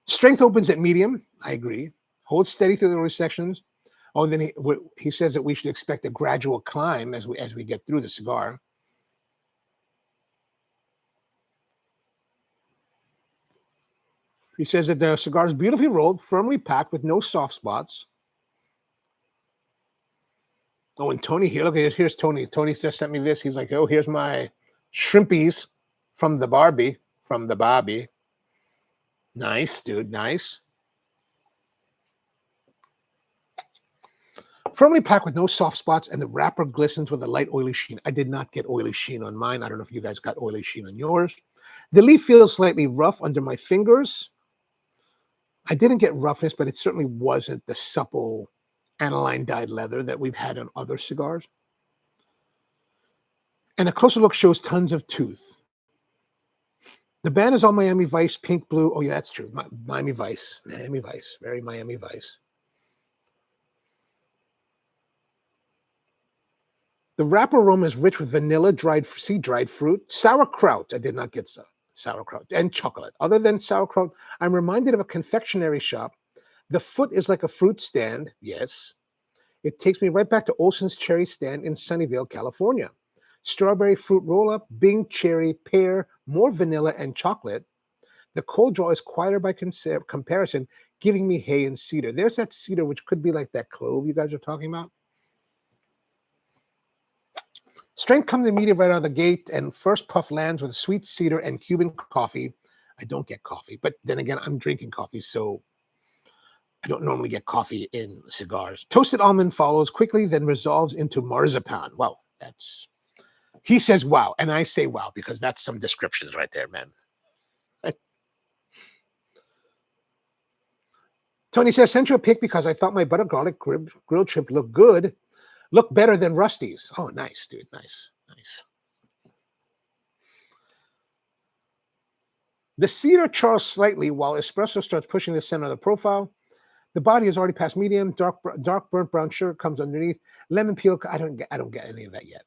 Strength opens at medium. I agree. Hold steady through the early sections. Oh, and then he says that we should expect a gradual climb as we get through the cigar. He says that the cigar is beautifully rolled, firmly packed with no soft spots. Oh, and Tony here. Look, here's Tony. Tony just sent me this. He's like, oh, here's my shrimpies from the Barbie. Nice, dude. Nice. Firmly packed with no soft spots, and the wrapper glistens with a light oily sheen. I did not get oily sheen on mine. I don't know if you guys got oily sheen on yours. The leaf feels slightly rough under my fingers. I didn't get roughness, but it certainly wasn't the supple aniline dyed leather that we've had on other cigars. And a closer look shows tons of tooth. The band is all Miami Vice, pink, blue. Oh, yeah, that's true. Miami Vice. Miami Vice. Very Miami Vice. The wrapper aroma is rich with vanilla, dried fruit, sauerkraut. I did not get sauerkraut, and chocolate. Other than sauerkraut, I'm reminded of a confectionery shop. The foot is like a fruit stand. Yes. It takes me right back to Olson's cherry stand in Sunnyvale, California. Strawberry fruit roll-up, Bing cherry, pear, more vanilla, and chocolate. The cold draw is quieter by comparison, giving me hay and cedar. There's that cedar, which could be like that clove you guys are talking about. Strength comes immediately right out of the gate, and first puff lands with sweet cedar and Cuban coffee. I don't get coffee, but then again, I'm drinking coffee, so I don't normally get coffee in cigars. Toasted almond follows quickly, then resolves into marzipan. Wow, he says wow, and I say wow, because that's some descriptions right there, man. Tony says, sent you a pic because I thought my butter garlic grilled shrimp looked better than Rusty's. Oh, nice, dude, nice. The cedar chars slightly while espresso starts pushing the center of the profile. The body is already past medium. Dark burnt brown sugar comes underneath. Lemon peel. I don't get any of that yet.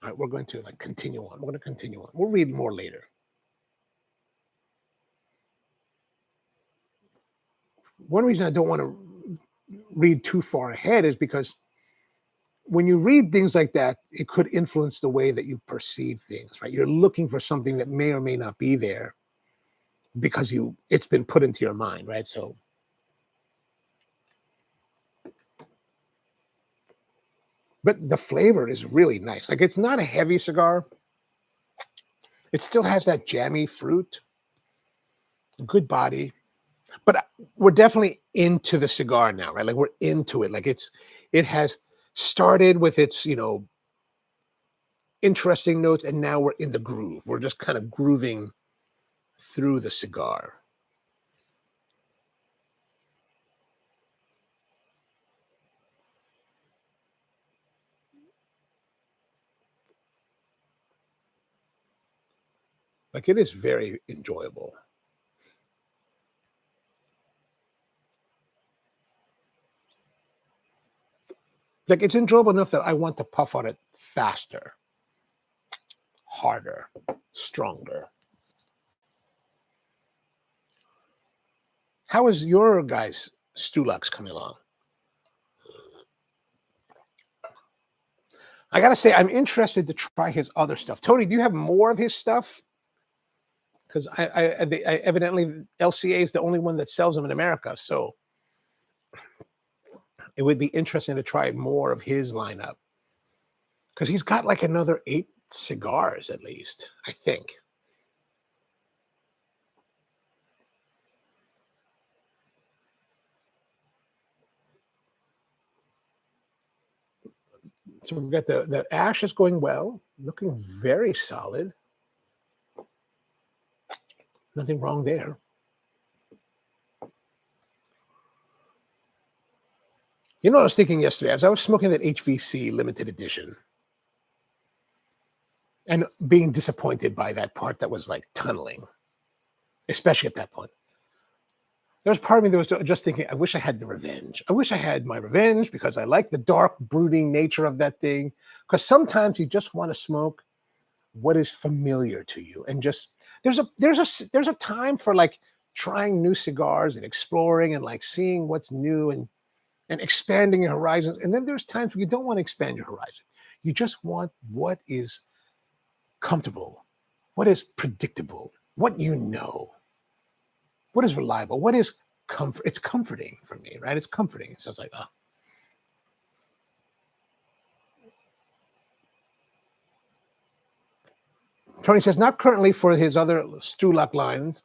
All right, we're going to continue on. We're going to continue on. We'll read more later. One reason I don't want to read too far ahead is because when you read things like that, it could influence the way that you perceive things, right? You're looking for something that may or may not be there because it's been put into your mind, right? So but the flavor is really nice. Like, it's not a heavy cigar. It still has that jammy fruit, good body, but we're definitely into the cigar now, right? Like, we're into it. Like, it has started with its, interesting notes, and now we're in the groove. We're just kind of grooving through the cigar. Like, it is very enjoyable. Like, it's enjoyable enough that I want to puff on it faster, harder, stronger. How is your guys' Stulacs coming along? I gotta say, I'm interested to try his other stuff. Tony, do you have more of his stuff? Because I evidently LCA is the only one that sells them in America, so it would be interesting to try more of his lineup. Because he's got like another 8 cigars at least, I think. So we've got the ash is going well, looking very solid. Nothing wrong there. You know what I was thinking yesterday? As I was smoking that HVC limited edition and being disappointed by that part that was like tunneling, especially at that point. There was part of me that was just thinking, I wish I had the revenge. I wish I had my revenge because I like the dark, brooding nature of that thing. Because sometimes you just want to smoke what is familiar to you, and just there's a time for like trying new cigars and exploring and like seeing what's new and expanding your horizons. And then there's times when you don't want to expand your horizon. You just want what is comfortable, what is predictable, what you know. What is reliable? What is comfort? It's comforting for me, right? It's comforting. So it's like, oh. Tony says, not currently for his other Stulac lines.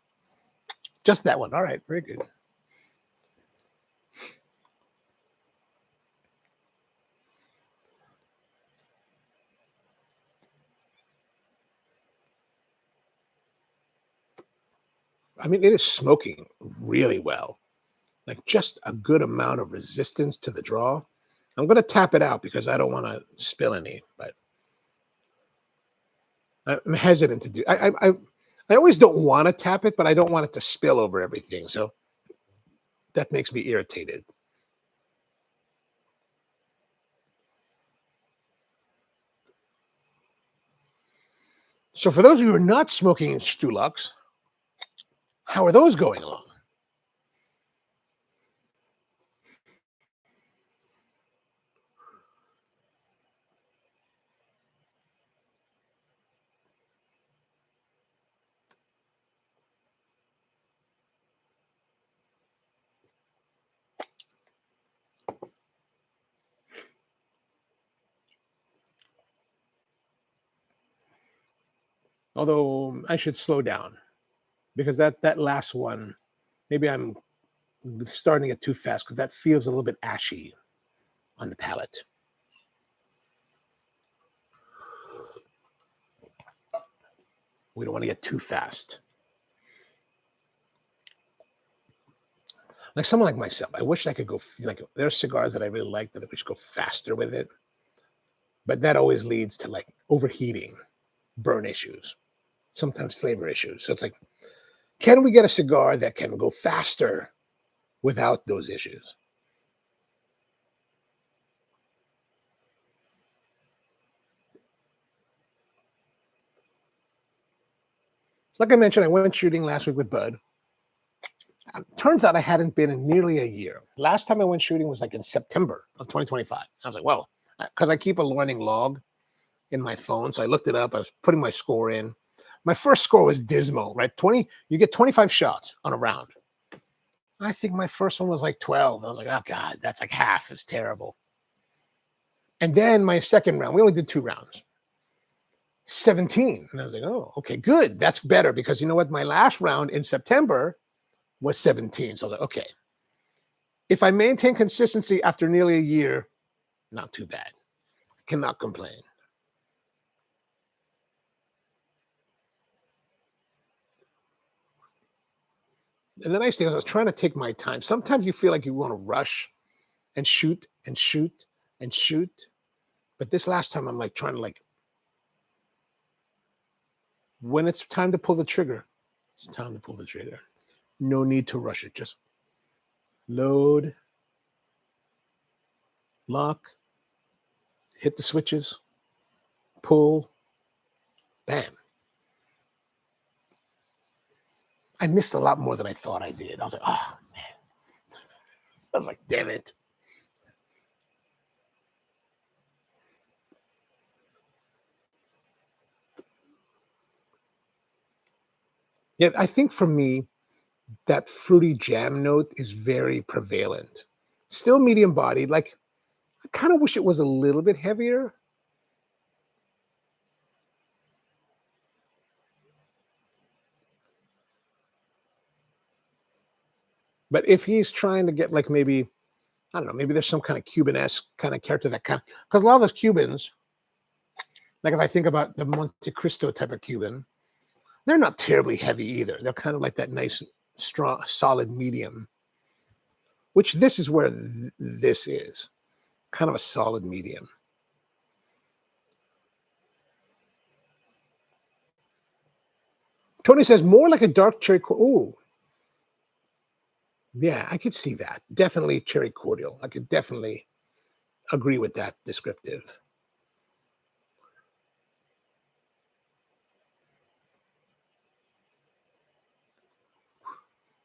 Just that one. All right, very good. I mean, it is smoking really well. Like just a good amount of resistance to the draw. I'm going to tap it out because I don't want to spill any, but I'm hesitant to do. I always don't want to tap it, but I don't want it to spill over everything. So that makes me irritated. So for those of you who are not smoking Stulacs, how are those going along? Although I should slow down because that last one, maybe I'm starting it too fast because that feels a little bit ashy on the palate. We don't want to get too fast. Like someone like myself, I wish I could go, like, there's cigars that I really like that I wish go faster with it. But that always leads to like overheating, burn issues, sometimes flavor issues. So it's like, can we get a cigar that can go faster without those issues? So like I mentioned, I went shooting last week with Bud. Turns out I hadn't been in nearly a year. Last time I went shooting was like in September of 2025. I was like, well, because I keep a learning log in my phone. So I looked it up. I was putting my score in. My first score was dismal, right? 20, you get 25 shots on a round. I think my first one was like 12. I was like, oh God, that's like half. It's terrible. And then my second round, we only did 2 rounds. 17. And I was like, oh, okay, good. That's better because you know what? My last round in September was 17. So I was like, okay. If I maintain consistency after nearly a year, not too bad. Cannot complain. And the nice thing is I was trying to take my time. Sometimes you feel like you want to rush and shoot and shoot and shoot. But this last time I'm like trying to like, when it's time to pull the trigger, it's time to pull the trigger. No need to rush it. Just load, lock, hit the switches, pull, bam. I missed a lot more than I thought I did. I was like, oh, man. I was like, damn it. Yet I think for me, that fruity jam note is very prevalent. Still medium bodied. Like, I kind of wish it was a little bit heavier. But if he's trying to get like maybe, I don't know, maybe there's some kind of Cuban-esque kind of character that kind of, because a lot of those Cubans, like if I think about the Monte Cristo type of Cuban, they're not terribly heavy either. They're kind of like that nice, strong, solid medium, which this is where this is kind of a solid medium. Tony says more like a dark cherry. Oh, yeah, I could see that. Definitely cherry cordial. I could definitely agree with that descriptive.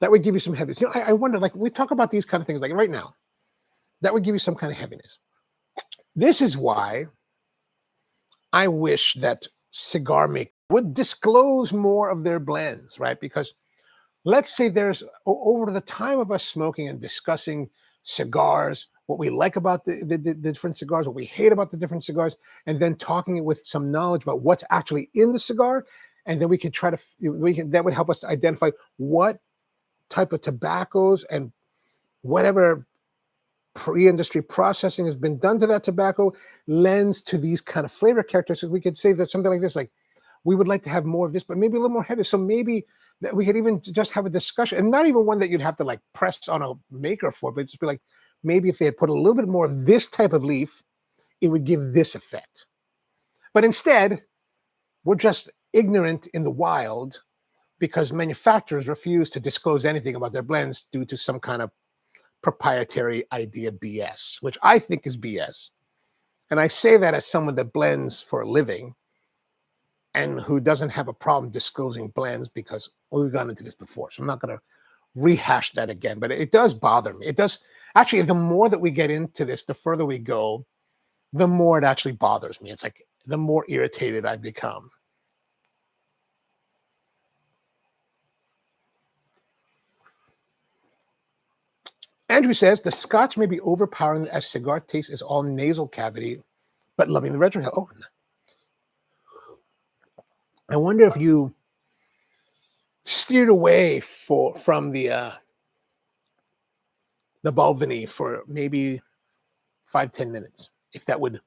That would give you some heaviness. You know, I wonder, like, we talk about these kind of things, like right now, that would give you some kind of heaviness. This is why I wish that cigar makers would disclose more of their blends, right? Because let's say there's over the time of us smoking and discussing cigars, what we like about the different cigars, what we hate about the different cigars, and then talking with some knowledge about what's actually in the cigar. And then we can try to, that would help us to identify what type of tobaccos and whatever pre-industry processing has been done to that tobacco lends to these kind of flavor characteristics. We could say that something like this, like, we would like to have more of this, but maybe a little more heavy. So maybe that we could even just have a discussion, and not even one that you'd have to like press on a maker for, but just be like, maybe if they had put a little bit more of this type of leaf, it would give this effect. But instead, we're just ignorant in the wild because manufacturers refuse to disclose anything about their blends due to some kind of proprietary idea BS, which I think is BS. And I say that as someone that blends for a living and who doesn't have a problem disclosing blends, because we've gone into this before. So I'm not going to rehash that again, but it does bother me. It does. Actually, the more that we get into this, the further we go, the more it actually bothers me. It's like the more irritated I become. Andrew says the Scotch may be overpowering as cigar taste is all nasal cavity, but loving the retrohale. Oh, I wonder if you steered away from the Balvenie for maybe 5-10 minutes, if that would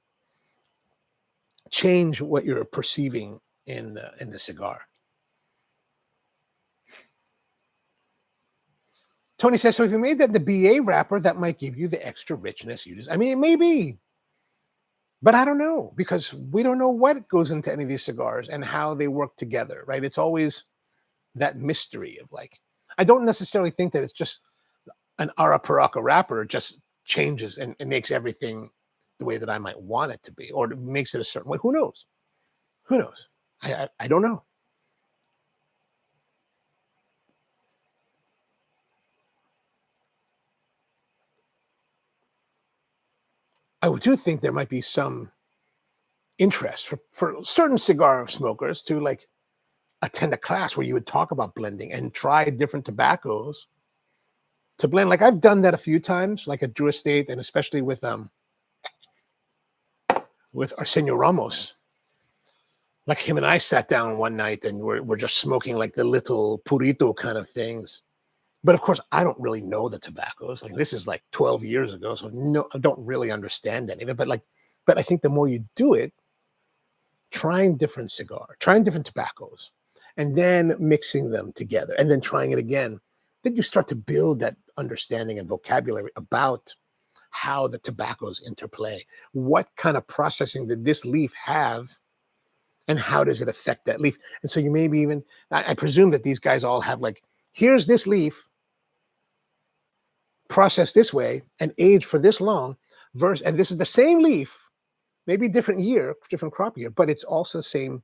change what you're perceiving in the cigar. Tony says, so if you made that the BA wrapper, that might give you the extra richness you just, I mean, it may be, but I don't know, because we don't know what goes into any of these cigars and how they work together, right? It's always that mystery of like, I don't necessarily think that it's just an Arapiraca wrapper just changes and makes everything the way that I might want it to be, or makes it a certain way. Who knows? Who knows? I don't know. I do think there might be some interest for certain cigar smokers to like attend a class where you would talk about blending and try different tobaccos to blend. Like I've done that a few times, like at Drew Estate, and especially with Arsenio Ramos. Like him and I sat down one night and we're just smoking like the little purito kind of things. But of course, I don't really know the tobaccos. Like this is like 12 years ago, so no, I don't really understand any of it. But I think the more you do it, trying different tobaccos, and then mixing them together, and then trying it again, then you start to build that understanding and vocabulary about how the tobaccos interplay. What kind of processing did this leaf have, and how does it affect that leaf? And so you maybe even, I presume that these guys all have like, here's this leaf processed this way and aged for this long, and this is the same leaf, maybe different year, different crop year, but it's also the same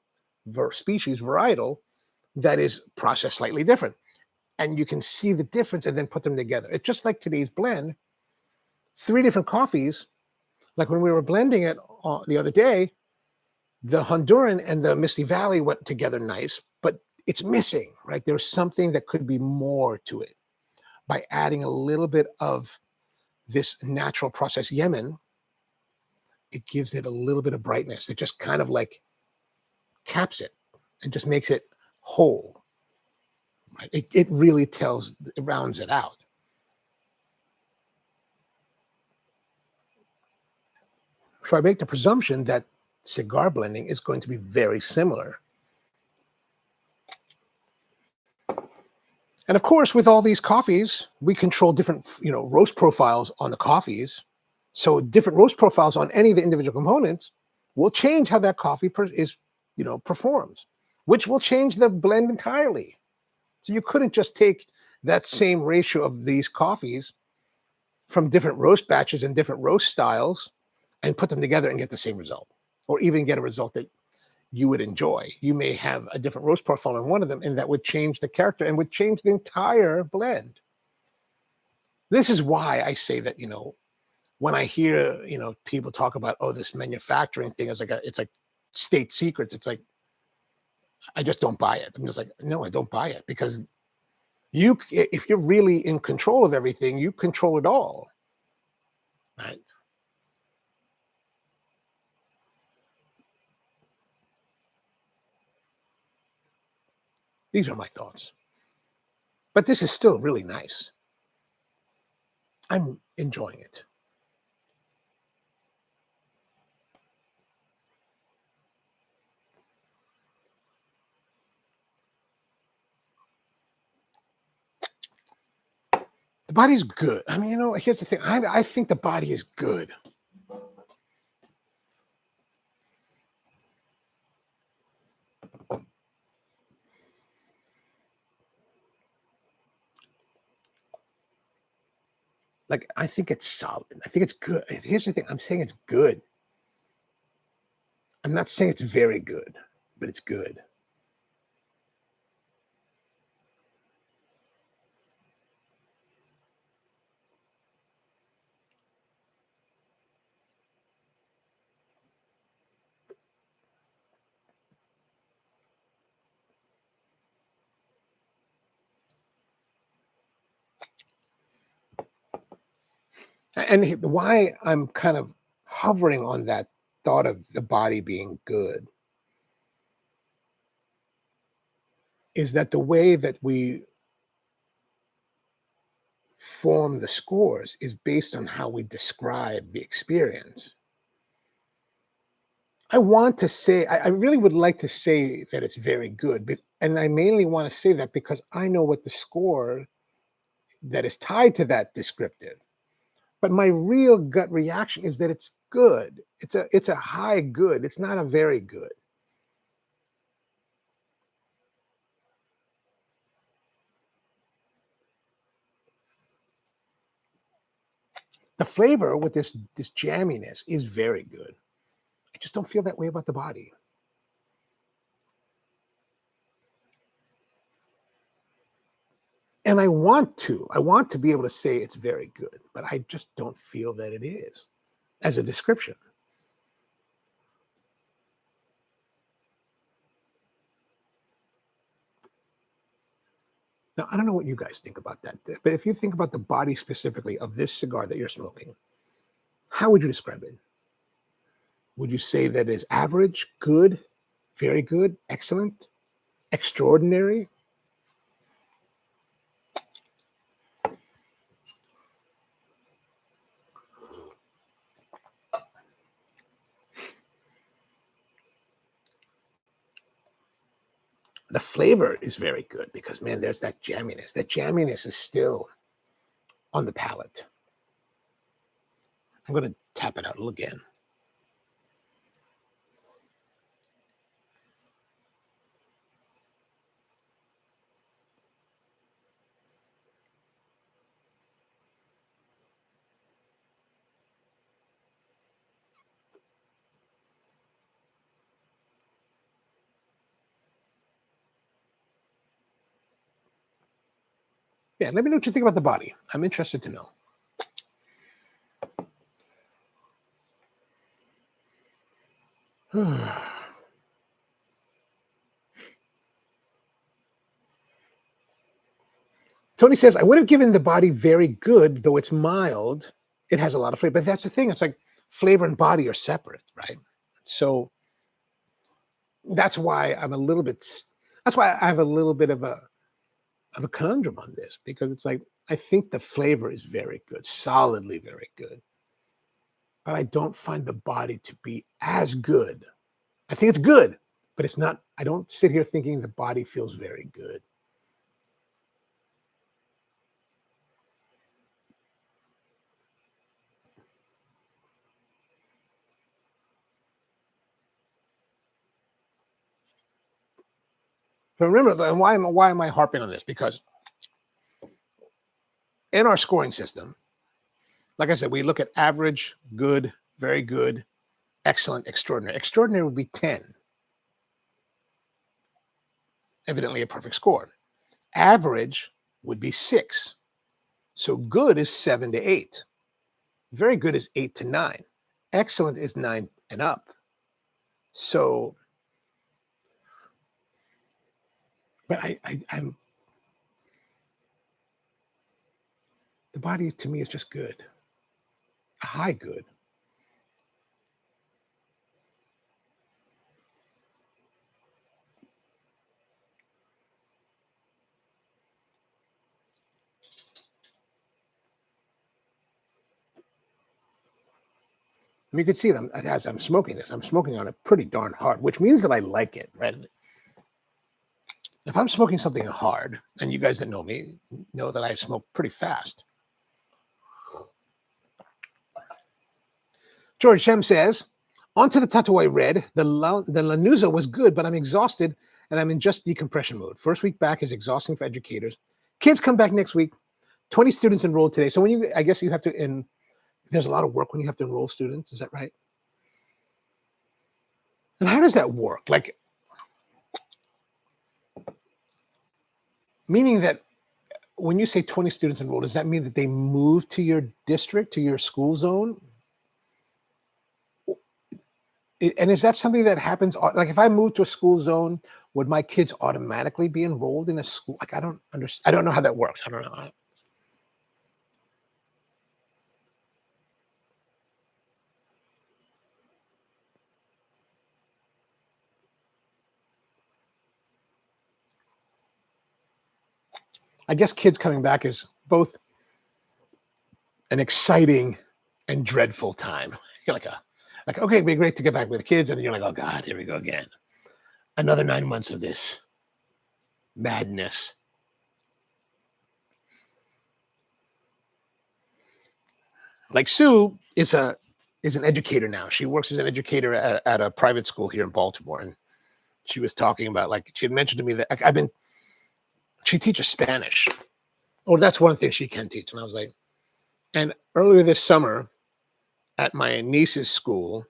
species, varietal, that is processed slightly different. And you can see the difference and then put them together. It's just like today's blend, 3 different coffees. Like when we were blending it the other day, the Honduran and the Misty Valley went together nice, but it's missing, right? There's something that could be more to it. By adding a little bit of this natural processed Yemen, it gives it a little bit of brightness. It just kind of like caps it and just makes it whole. Right? It really it rounds it out. So I make the presumption that cigar blending is going to be very similar. And of course, with all these coffees, we control different, roast profiles on the coffees. So different roast profiles on any of the individual components will change how that coffee performs, which will change the blend entirely. So you couldn't just take that same ratio of these coffees from different roast batches and different roast styles and put them together and get the same result, or even get a result that you would enjoy. You may have a different roast profile in one of them, and that would change the character and would change the entire blend. This is why I say that, when I hear, people talk about, oh, this manufacturing thing is it's like state secrets. It's like, I just don't buy it. I'm just like, no, I don't buy it, because if you're really in control of everything, you control it all. right? These are my thoughts. But this is still really nice. I'm enjoying it. The body's good. I mean, here's the thing. I think the body is good. Like, I think it's solid. I think it's good. Here's the thing. I'm saying it's good. I'm not saying it's very good, but it's good. And why I'm kind of hovering on that thought of the body being good is that the way that we form the scores is based on how we describe the experience. I want to say, I really would like to say that it's very good, but, and I mainly want to say that because I know what the score that is tied to that descriptive. But my real gut reaction is that it's good. It's a high good. It's not a very good. The flavor with this jamminess is very good. I just don't feel that way about the body. And I want to be able to say it's very good, but I just don't feel that it is as a description. Now, I don't know what you guys think about that, but if you think about the body specifically of this cigar that you're smoking, how would you describe it? Would you say that is average, good, very good, excellent, extraordinary? The flavor is very good because, man, there's that jamminess. That jamminess is still on the palate. I'm going to tap it out again. Yeah, let me know what you think about the body. I'm interested to know. Tony says, I would have given the body very good, though it's mild. It has a lot of flavor. But that's the thing. It's like flavor and body are separate, right? So that's why that's why I have a little bit of a conundrum on this, because it's like, I think the flavor is very good, solidly very good. But I don't find the body to be as good. I think it's good, but it's not, I don't sit here thinking the body feels very good. So remember, why am I harping on this? Because in our scoring system, like I said, we look at average, good, very good, excellent, extraordinary. Extraordinary would be 10, evidently a perfect score. Average would be 6. So good is 7 to 8. Very good is 8 to 9. Excellent is 9 and up. So, but I'm the body to me is just good. Hi, good. I mean, you can see them as I'm smoking this. I'm smoking on it pretty darn hard, which means that I like it, right? If I'm smoking something hard, and you guys that know me know that I smoke pretty fast. George Shem says, on to the tattoo I read. The Lanuza was good, but I'm exhausted and I'm in just decompression mode. First week back is exhausting for educators. Kids come back next week. 20 students enrolled today. So I guess you have to, there's a lot of work when you have to enroll students. Is that right? And how does that work? Like, meaning that when you say 20 students enrolled, does that mean that they move to your district, to your school zone? And is that something that happens? Like, if I move to a school zone, would my kids automatically be enrolled in a school? Like, I don't understand. I don't know how that works. I don't know. I guess kids coming back is both an exciting and dreadful time. You're like, okay, it'd be great to get back with the kids. And then you're like, oh God, here we go again. Another 9 months of this madness. Like Sue is an educator now. She works as an educator at a private school here in Baltimore. And she was talking about, like, she had mentioned to me that she teaches Spanish. Oh, that's one thing she can teach. And I was like, and earlier this summer at my niece's school,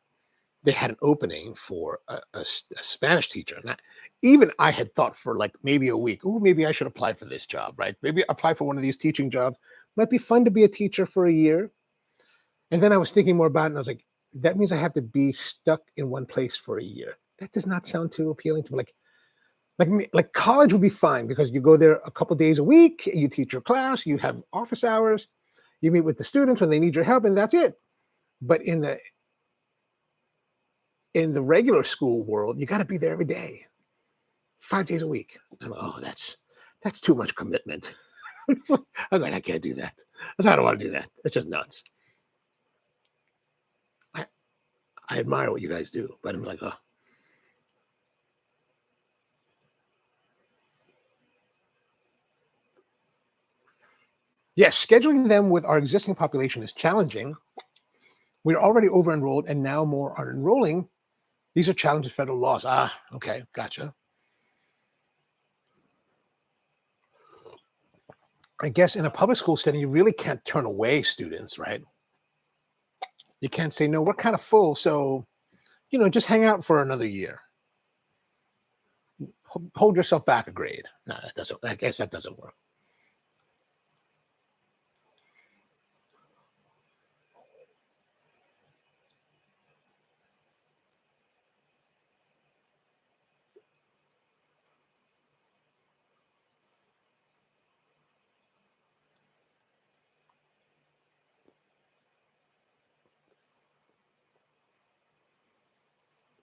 they had an opening for a Spanish teacher. And even I had thought for like maybe a week, oh, maybe I should apply for this job, right? Maybe apply for one of these teaching jobs. Might be fun to be a teacher for a year. And then I was thinking more about it, and I was like, that means I have to be stuck in one place for a year. That does not sound too appealing to me. Like college would be fine because you go there a couple days a week, you teach your class, you have office hours, you meet with the students when they need your help, and that's it. But in the regular school world, you got to be there every day, 5 days a week. I'm like, oh, that's too much commitment. I'm like, I can't do that. I don't want to do that. It's just nuts. I, I admire what you guys do, but I'm like, oh. Yes, scheduling them with our existing population is challenging. We're already over enrolled and now more are enrolling. These are challenges federal laws. Ah, okay, gotcha. I guess in a public school setting, you really can't turn away students, right? You can't say, no, we're kind of full. So, just hang out for another year. Hold yourself back a grade. No, that doesn't, I guess that doesn't work.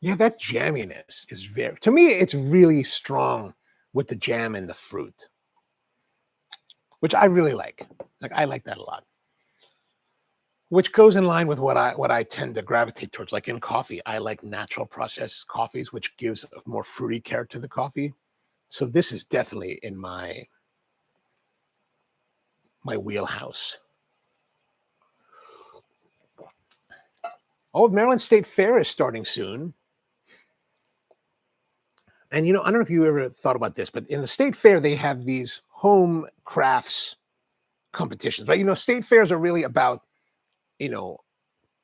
Yeah, that jamminess is to me, it's really strong with the jam and the fruit, which I really like. Like, I like that a lot. Which goes in line with what I tend to gravitate towards. Like in coffee, I like natural processed coffees, which gives a more fruity character to the coffee. So this is definitely in my wheelhouse. Oh, Maryland State Fair is starting soon. And I don't know if you ever thought about this, but in the state fair, they have these home crafts competitions, right? State fairs are really about, you know,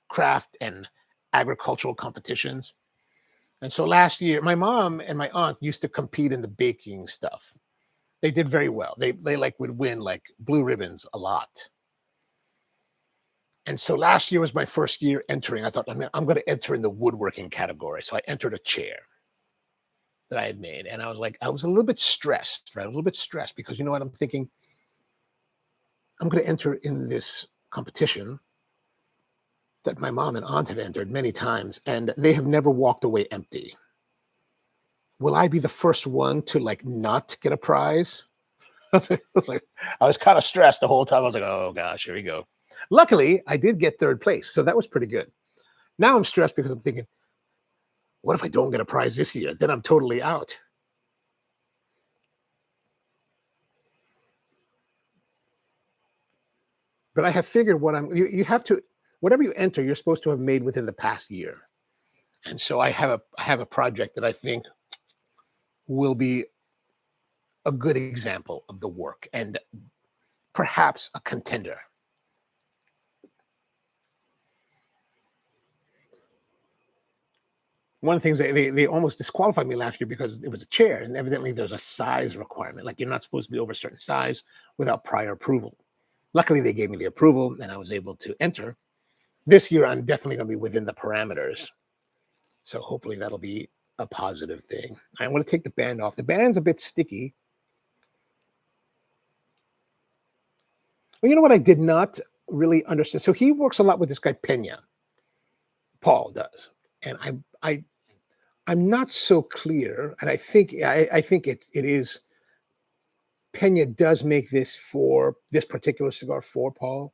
craft and agricultural competitions. And so last year, my mom and my aunt used to compete in the baking stuff. They did very well. They like would win like blue ribbons a lot. And so last year was my first year entering. I thought, I'm going to enter in the woodworking category. So I entered a chair that I had made. And I was a little bit stressed, right? A little bit stressed because you know what? I'm thinking, I'm going to enter in this competition. that my mom and aunt have entered many times, and they have never walked away empty. Will I be the first one to like not get a prize? I was kind of stressed the whole time. I was like, oh gosh, here we go. Luckily, I did get third place, so that was pretty good. Now I'm stressed because I'm thinking, what if I don't get a prize this year? Then I'm totally out. But I have figured you have to, whatever you enter, you're supposed to have made within the past year. And so I have a project that I think will be a good example of the work and perhaps a contender. One of the things they almost disqualified me last year because it was a chair, and evidently there's a size requirement. Like you're not supposed to be over a certain size without prior approval. Luckily, they gave me the approval, and I was able to enter. This year, I'm definitely going to be within the parameters. So hopefully that'll be a positive thing. I want to take the band off. The band's a bit sticky. Well, you know what I did not really understand? So he works a lot with this guy Pena. Paul does. And I'm not so clear. And I think it is Pena does make this for this particular cigar for Paul,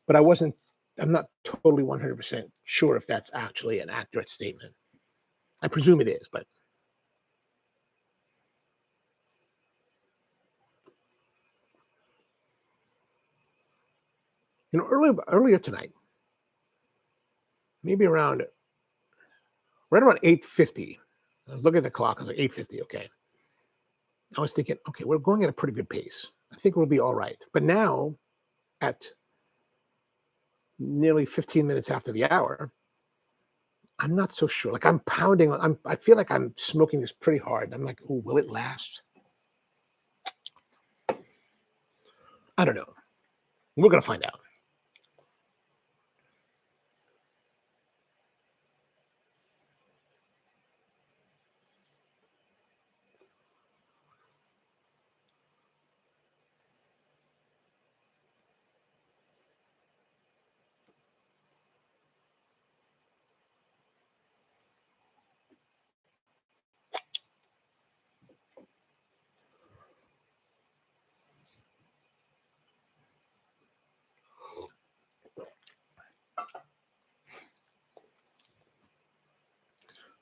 but I'm not totally 100% sure if that's actually an accurate statement. I presume it is, but you know, earlier tonight, maybe right around 8:50. I was looking at the clock. I was like 8:50. Okay. I was thinking, okay, we're going at a pretty good pace. I think we'll be all right. But now, at nearly 15 minutes after the hour, I'm not so sure. Like I'm pounding. I feel like I'm smoking this pretty hard. I'm like, oh, will it last? I don't know. We're gonna find out.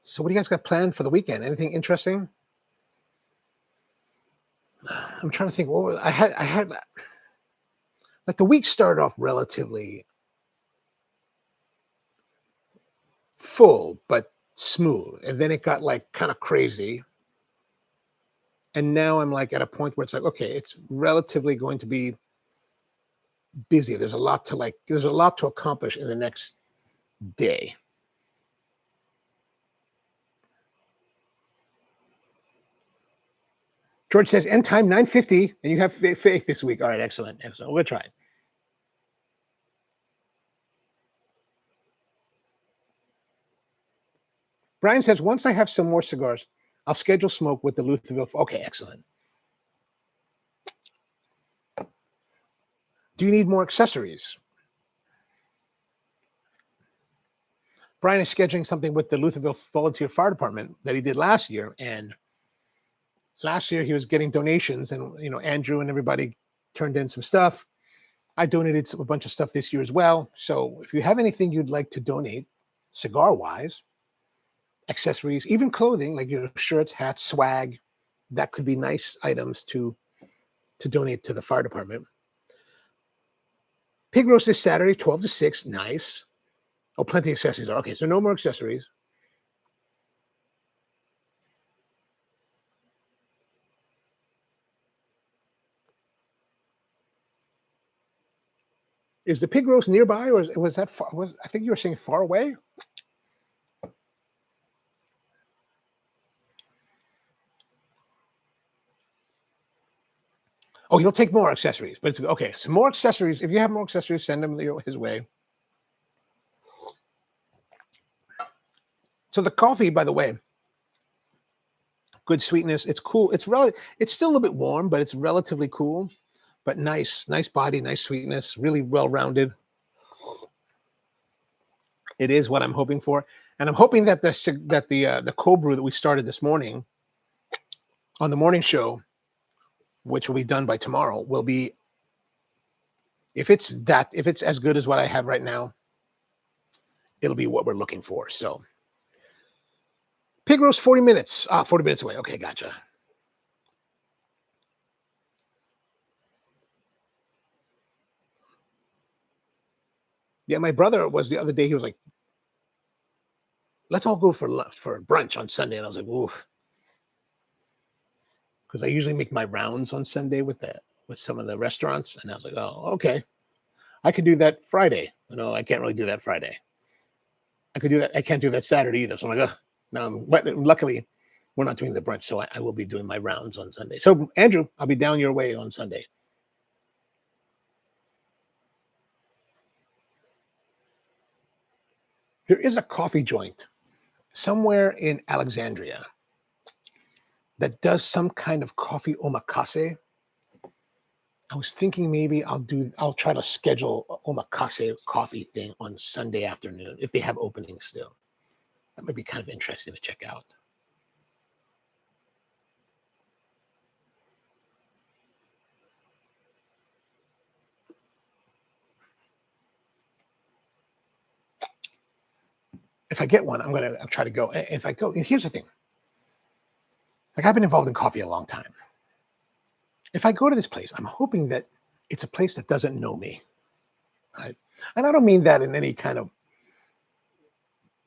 So, what do you guys got planned for the weekend? Anything interesting? I'm trying to think. What was, I had like the week started off relatively full but smooth, and then it got like kind of crazy. And now I'm like at a point where it's like, okay, it's relatively going to be busy. There's a lot to accomplish in the next day. George says end time 9:50, and you have faith this week. All right, excellent. We'll try it. Brian says once I have some more cigars, I'll schedule smoke with the Lutherville. Okay, excellent. Do you need more accessories? Brian is scheduling something with the Lutherville Volunteer Fire Department that he did last year, and last year he was getting donations, and you know Andrew and everybody turned in some stuff. I donated a bunch of stuff this year as well. So if you have anything you'd like to donate, cigar wise, accessories, even clothing like your shirts, hats, swag, that could be nice items to donate to the fire department. Pig roast this Saturday, 12 to 6. Nice. Oh, plenty of accessories. Okay, so no more accessories. Is the pig roast nearby, or was that far? I think you were saying far away? Oh, he'll take more accessories, but it's okay. So more accessories. If you have more accessories, send them his way. So the coffee, by the way, good sweetness. It's cool. It's still a little bit warm, but it's relatively cool. But nice body, nice sweetness, really well rounded. It is what I'm hoping for, and I'm hoping that the cold brew that we started this morning on the morning show, which will be done by tomorrow, will be, if it's as good as what I have right now, it'll be what we're looking for. So pig roast 40 minutes. 40 minutes away. Okay, gotcha. Yeah, my brother was the other day, he was like, let's all go for brunch on Sunday. And I was like, ooh. Because I usually make my rounds on Sunday with some of the restaurants. And I was like, oh, okay. I could do that Friday. No, I can't really do that Friday. I could do that. I can't do that Saturday either. So I'm like, no. But luckily, we're not doing the brunch, so I will be doing my rounds on Sunday. So Andrew, I'll be down your way on Sunday. There is a coffee joint somewhere in Alexandria that does some kind of coffee omakase. I was thinking maybe I'll try to schedule a omakase coffee thing on Sunday afternoon if they have openings still. That might be kind of interesting to check out. If I get one, I'll try to go. If I go, and here's the thing. Like, I've been involved in coffee a long time. If I go to this place, I'm hoping that it's a place that doesn't know me, right? And I don't mean that in any kind of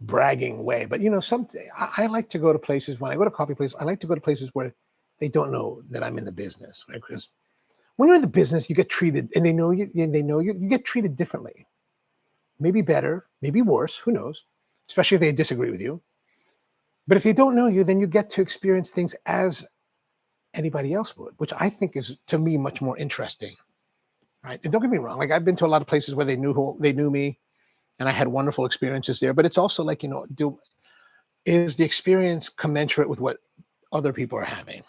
bragging way, but I like to go to places. When I go to coffee places, I like to go to places where they don't know that I'm in the business, right? Because when you're in the business, you get treated, and they know you, you get treated differently. Maybe better, maybe worse, who knows? Especially if they disagree with you. But if they don't know you, then you get to experience things as anybody else would, which I think is, to me, much more interesting, right? And don't get me wrong, like, I've been to a lot of places where they knew me, and I had wonderful experiences there. But it's also like, is the experience commensurate with what other people are having?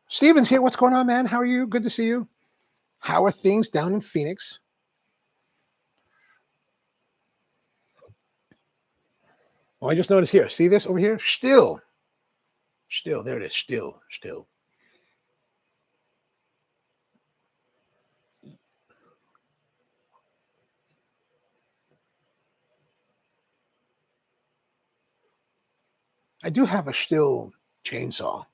Steven's here. What's going on, man? How are you? Good to see you. How are things down in Phoenix? Oh, I just noticed here. See this over here? Still. There it is. Still. I do have a Still chainsaw,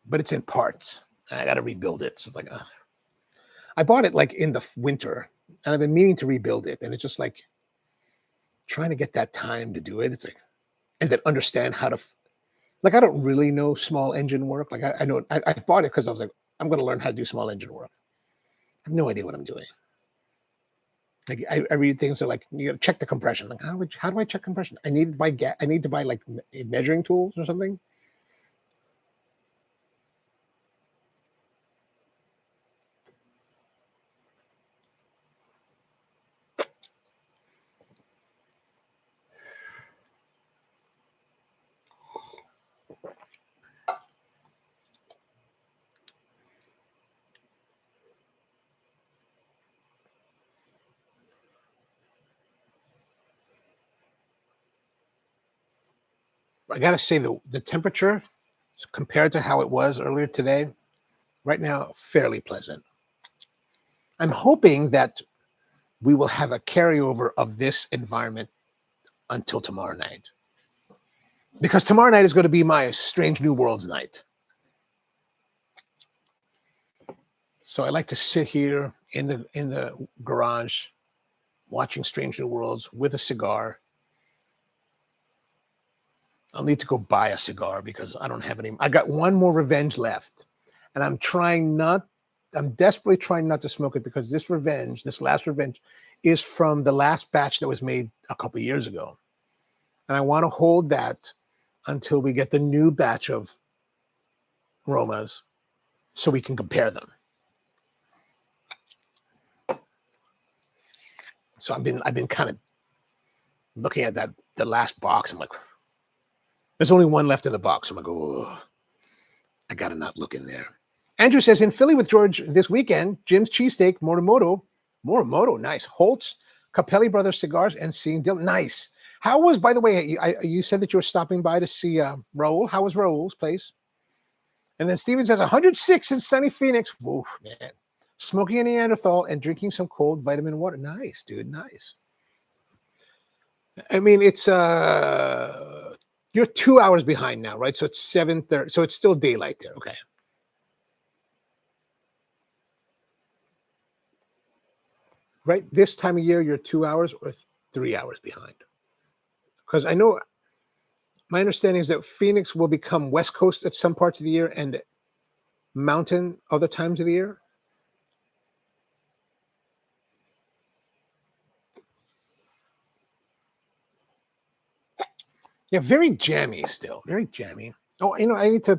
but it's in parts. I got to rebuild it. So it's like, I bought it like in the winter, and I've been meaning to rebuild it. And it's just like trying to get that time to do it. It's like, and then understand how to, like, I don't really know small engine work. Like, I know, I bought it because I was like, I'm going to learn how to do small engine work. I have no idea what I'm doing. Like, I read things that, like, you got to check the compression. Like, how do I check compression? I need to buy like measuring tools or something. I got to say, the temperature compared to how it was earlier today, right now, fairly pleasant. I'm hoping that we will have a carryover of this environment until tomorrow night, because tomorrow night is going to be my Strange New Worlds night. So I like to sit here in the garage watching Strange New Worlds with a cigar. I'll need to go buy a cigar because I don't have any. I got one more Revenge left, and I'm desperately trying not to smoke it, because this last Revenge, is from the last batch that was made a couple of years ago. And I want to hold that until we get the new batch of aromas so we can compare them. So I've been kind of looking at the last box. I'm like, There's only one left in the box. I'm like, oh, I gotta not look in there. Andrew says, in Philly with George this weekend, Jim's Cheesesteak, Morimoto, nice. Holtz, Capelli Brothers Cigars, and seeing Dylan. Nice. How was, by the way, you said that you were stopping by to see Raul. How was Raul's place? And then Steven says, 106 in sunny Phoenix. Whoa, man. Smoking a Neanderthal and drinking some cold vitamin water. Nice, dude, nice. I mean, it's you're 2 hours behind now, right? So it's 7:30. So it's still daylight there. Okay. Right. This time of year, you're 2 hours or 3 hours behind. Because I know my understanding is that Phoenix will become West Coast at some parts of the year and mountain other times of the year. Yeah, very jammy still. Very jammy. Oh, I need to.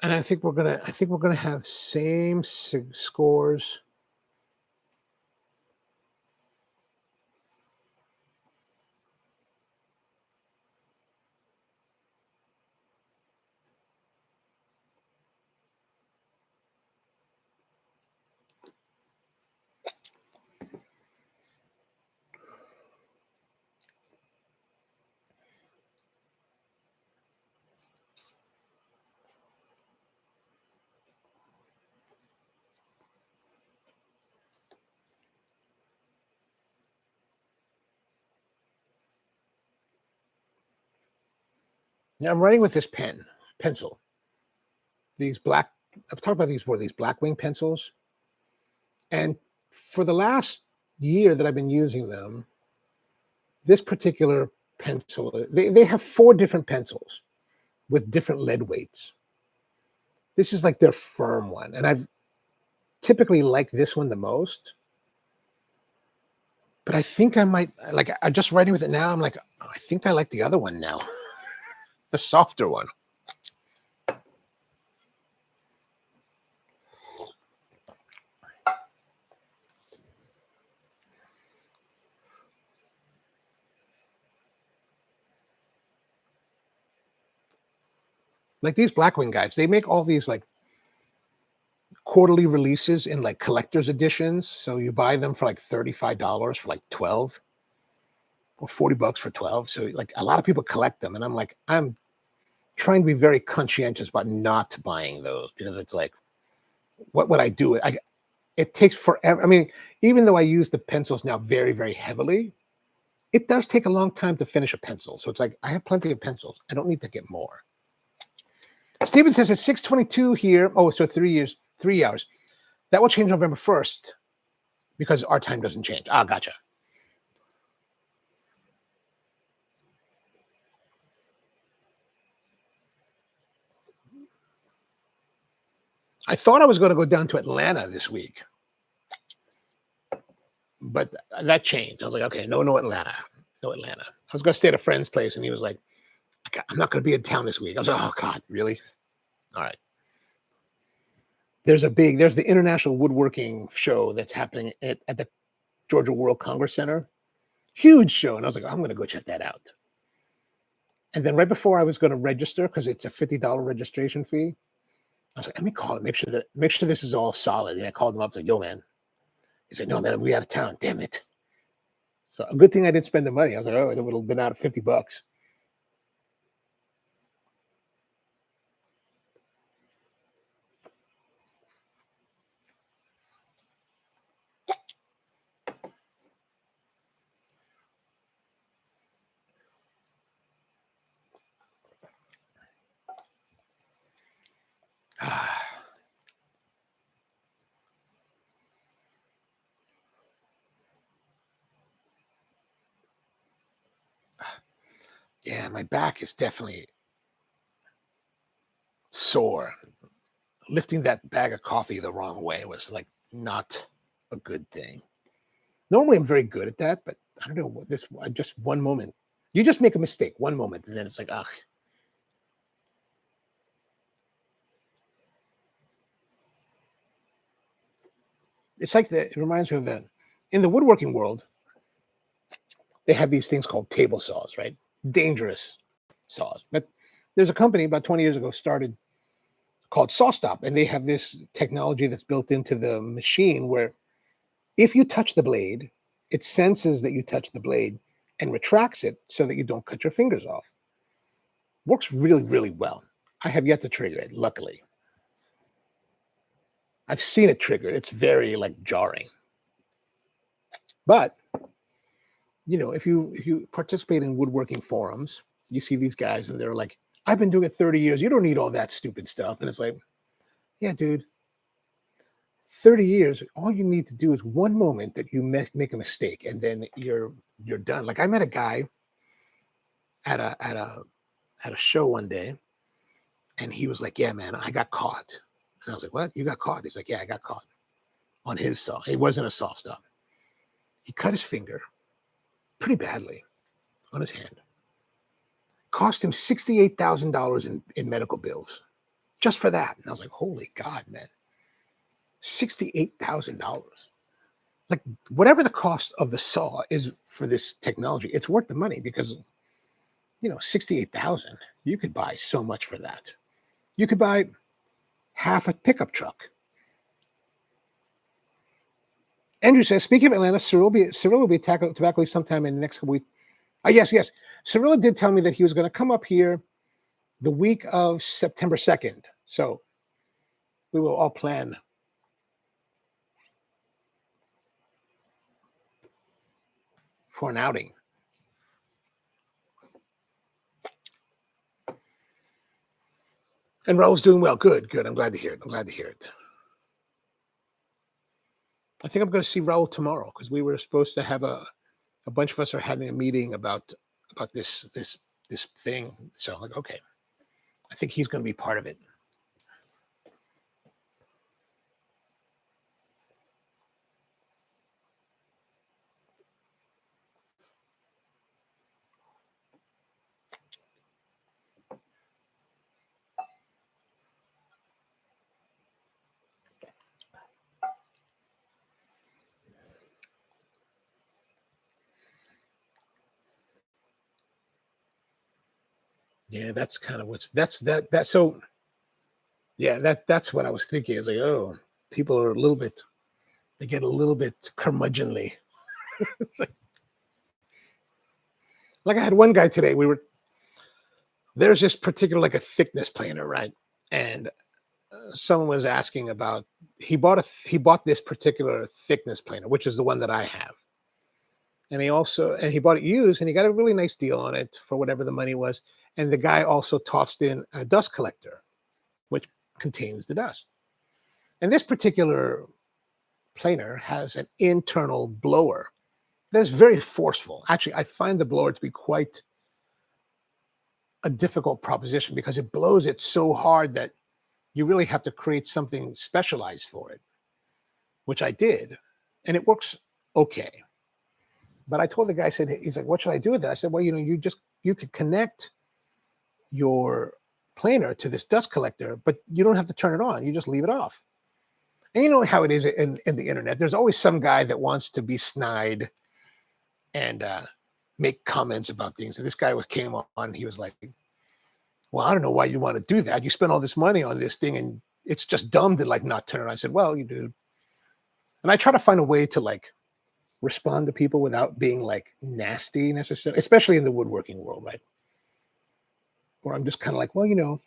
And I think we're gonna have same scores. Yeah, I'm writing with this pencil. These black. I've talked about these before. These Blackwing pencils, and for the last year that I've been using them, this particular pencil, they have 4 different pencils with different lead weights. This is like their firm one, and I've typically liked this one the most. But I think I might like. I'm just writing with it now. I'm like, oh, I think I like the other one now, the softer one. Like these Blackwing guys, they make all these like quarterly releases in like collector's editions. So you buy them for like $35 for like 12 or $40 for 12. So like a lot of people collect them. And I'm like, I'm trying to be very conscientious about not buying those because it's like, what would I do? It takes forever. I mean, even though I use the pencils now very, very heavily, it does take a long time to finish a pencil. So it's like, I have plenty of pencils. I don't need to get more. Steven says it's 6:22 here. Oh, so 3 hours. That will change November 1st because our time doesn't change. Ah, gotcha. I thought I was going to go down to Atlanta this week, but that changed. I was like, okay, no Atlanta. No Atlanta. I was going to stay at a friend's place, and he was like, I'm not going to be in town this week. I was like, oh, God, really? All right. There's the International Woodworking Show that's happening at the Georgia World Congress Center. Huge show. And I was like, I'm going to go check that out. And then right before I was going to register, because it's a $50 registration fee, I was like, let me call it, make sure this is all solid. And I called him up, like, yo, man. He said, no, man, we out of town. Damn it. So a good thing I didn't spend the money. I was like, oh, it would have been out of $50. Yeah, my back is definitely sore. lifting that bag of coffee the wrong way was like not a good thing. Normally, I'm very good at that, but I don't know what this. Just one moment, you just make a mistake, one moment, and then it's like, ugh. It's like that. It reminds me of that. In the woodworking world, they have these things called table saws, right? Dangerous saws. But there's a company about 20 years ago started called SawStop, and they have this technology that's built into the machine where if you touch the blade, it senses that you touch the blade and retracts it so that you don't cut your fingers off. Works really, really well. I have yet to trigger it, luckily. I've seen it triggered. It's very like jarring. But if you participate in woodworking forums, you see these guys and they're like, I've been doing it 30 years. You don't need all that stupid stuff. And it's like, yeah, dude, 30 years, all you need to do is one moment that you make a mistake and then you're done. Like I met a guy at a show one day and he was like, yeah, man, I got caught. And I was like, what? You got caught? He's like, yeah, I got caught on his saw. It wasn't a saw stop. He cut his finger pretty badly on his hand. Cost him $68,000 in medical bills just for that. And I was like, holy God, man. $68,000. Like whatever the cost of the saw is for this technology, it's worth the money because 68,000, you could buy so much for that. You could buy half a pickup truck. Andrew says, speaking of Atlanta, Cyril will be tobacco sometime in the next couple weeks. Yes. Cyril did tell me that he was going to come up here the week of September 2nd. So we will all plan for an outing. And Raul's doing well. Good. I'm glad to hear it. I think I'm going to see Raul tomorrow because we were supposed to have a bunch of us are having a meeting about this thing. So I'm like, okay, I think he's going to be part of it. Yeah, that's kind of so yeah, that's what I was thinking. It's like, oh, people are they get a little bit curmudgeonly. Like I had one guy today, there's this particular like a thickness planer, right? And someone was asking about he bought this particular thickness planer, which is the one that I have. And he bought it used and he got a really nice deal on it for whatever the money was. And the guy also tossed in a dust collector, which contains the dust. And this particular planer has an internal blower that's very forceful. Actually, I find the blower to be quite a difficult proposition because it blows it so hard that you really have to create something specialized for it, which I did. And it works okay. But I told the guy, he's like, what should I do with that? I said, well, you could connect your planer to this dust collector, but you don't have to turn it on. You just leave it off. And you know how it is in the internet. There's always some guy that wants to be snide and make comments about things. And this guy came on, he was like, well, I don't know why you want to do that. You spend all this money on this thing and it's just dumb to like not turn it on. I said, well, you do. And I try to find a way to like respond to people without being like nasty necessarily, especially in the woodworking world, right? Where I'm just kind of like, well,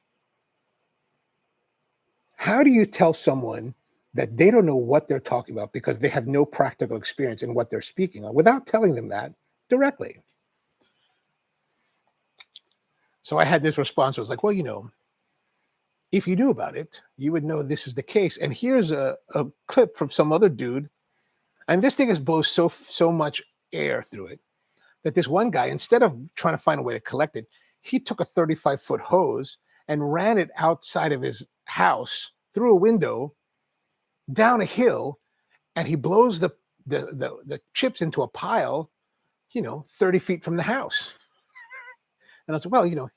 how do you tell someone that they don't know what they're talking about because they have no practical experience in what they're speaking on without telling them that directly? So I had this response. I was like, well, if you knew about it, you would know this is the case. And here's a clip from some other dude. And this thing has blows so much air through it that this one guy, instead of trying to find a way to collect it, he took a 35-foot hose and ran it outside of his house through a window down a hill, and he blows the chips into a pile, 30 feet from the house. And I was like, well,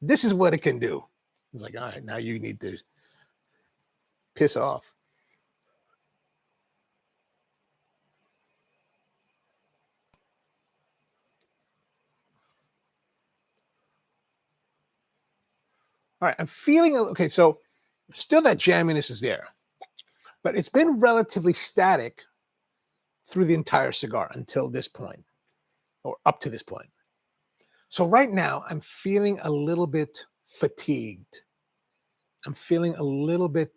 this is what it can do. I was like, all right, now you need to piss off. All right, I'm feeling okay. So still that jamminess is there, but it's been relatively static through the entire cigar until this point, or up to this point. So right now I'm feeling a little bit fatigued. I'm feeling a little bit,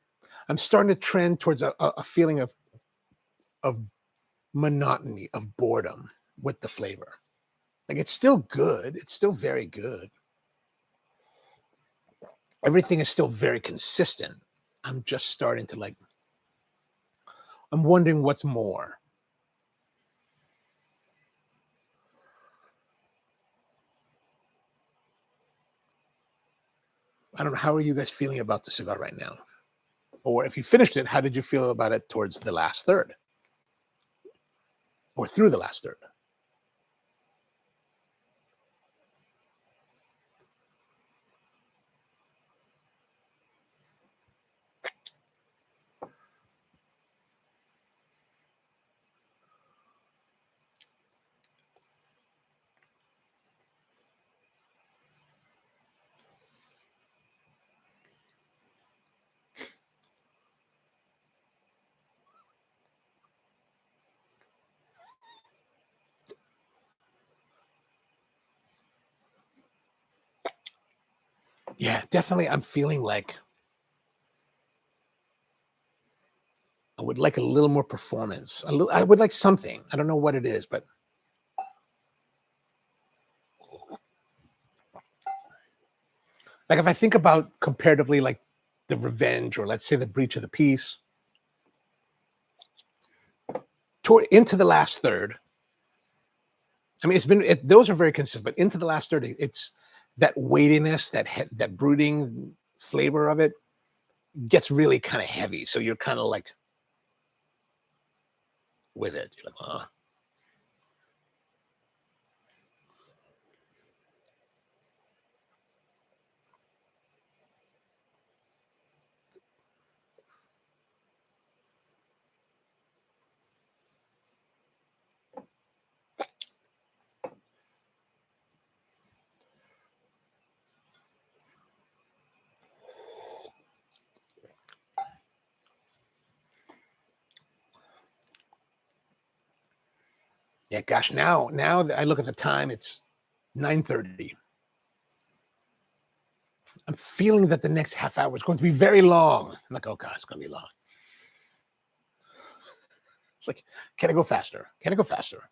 I'm starting to trend towards a feeling of monotony, of boredom with the flavor. Like, it's still good. It's still very good. Everything is still very consistent. I'm just starting to I'm wondering what's more. I don't know. How are you guys feeling about the cigar right now? Or if you finished it, how did you feel about it towards the last third? Or through the last third? Yeah, definitely. I'm feeling like I would like a little more performance. I would like something. I don't know what it is, but like if I think about comparatively, like the Revenge, or let's say the Breach of the Peace, into the last third. I mean, those are very consistent, but into the last third, it's that weightiness, that brooding flavor of it gets really kind of heavy. So you're kind of like with it. You're like, oh. Yeah, gosh, now that I look at the time, it's 9:30. I'm feeling that the next half hour is going to be very long. I'm like, oh God, it's going to be long. It's like, can I go faster? Can I go faster?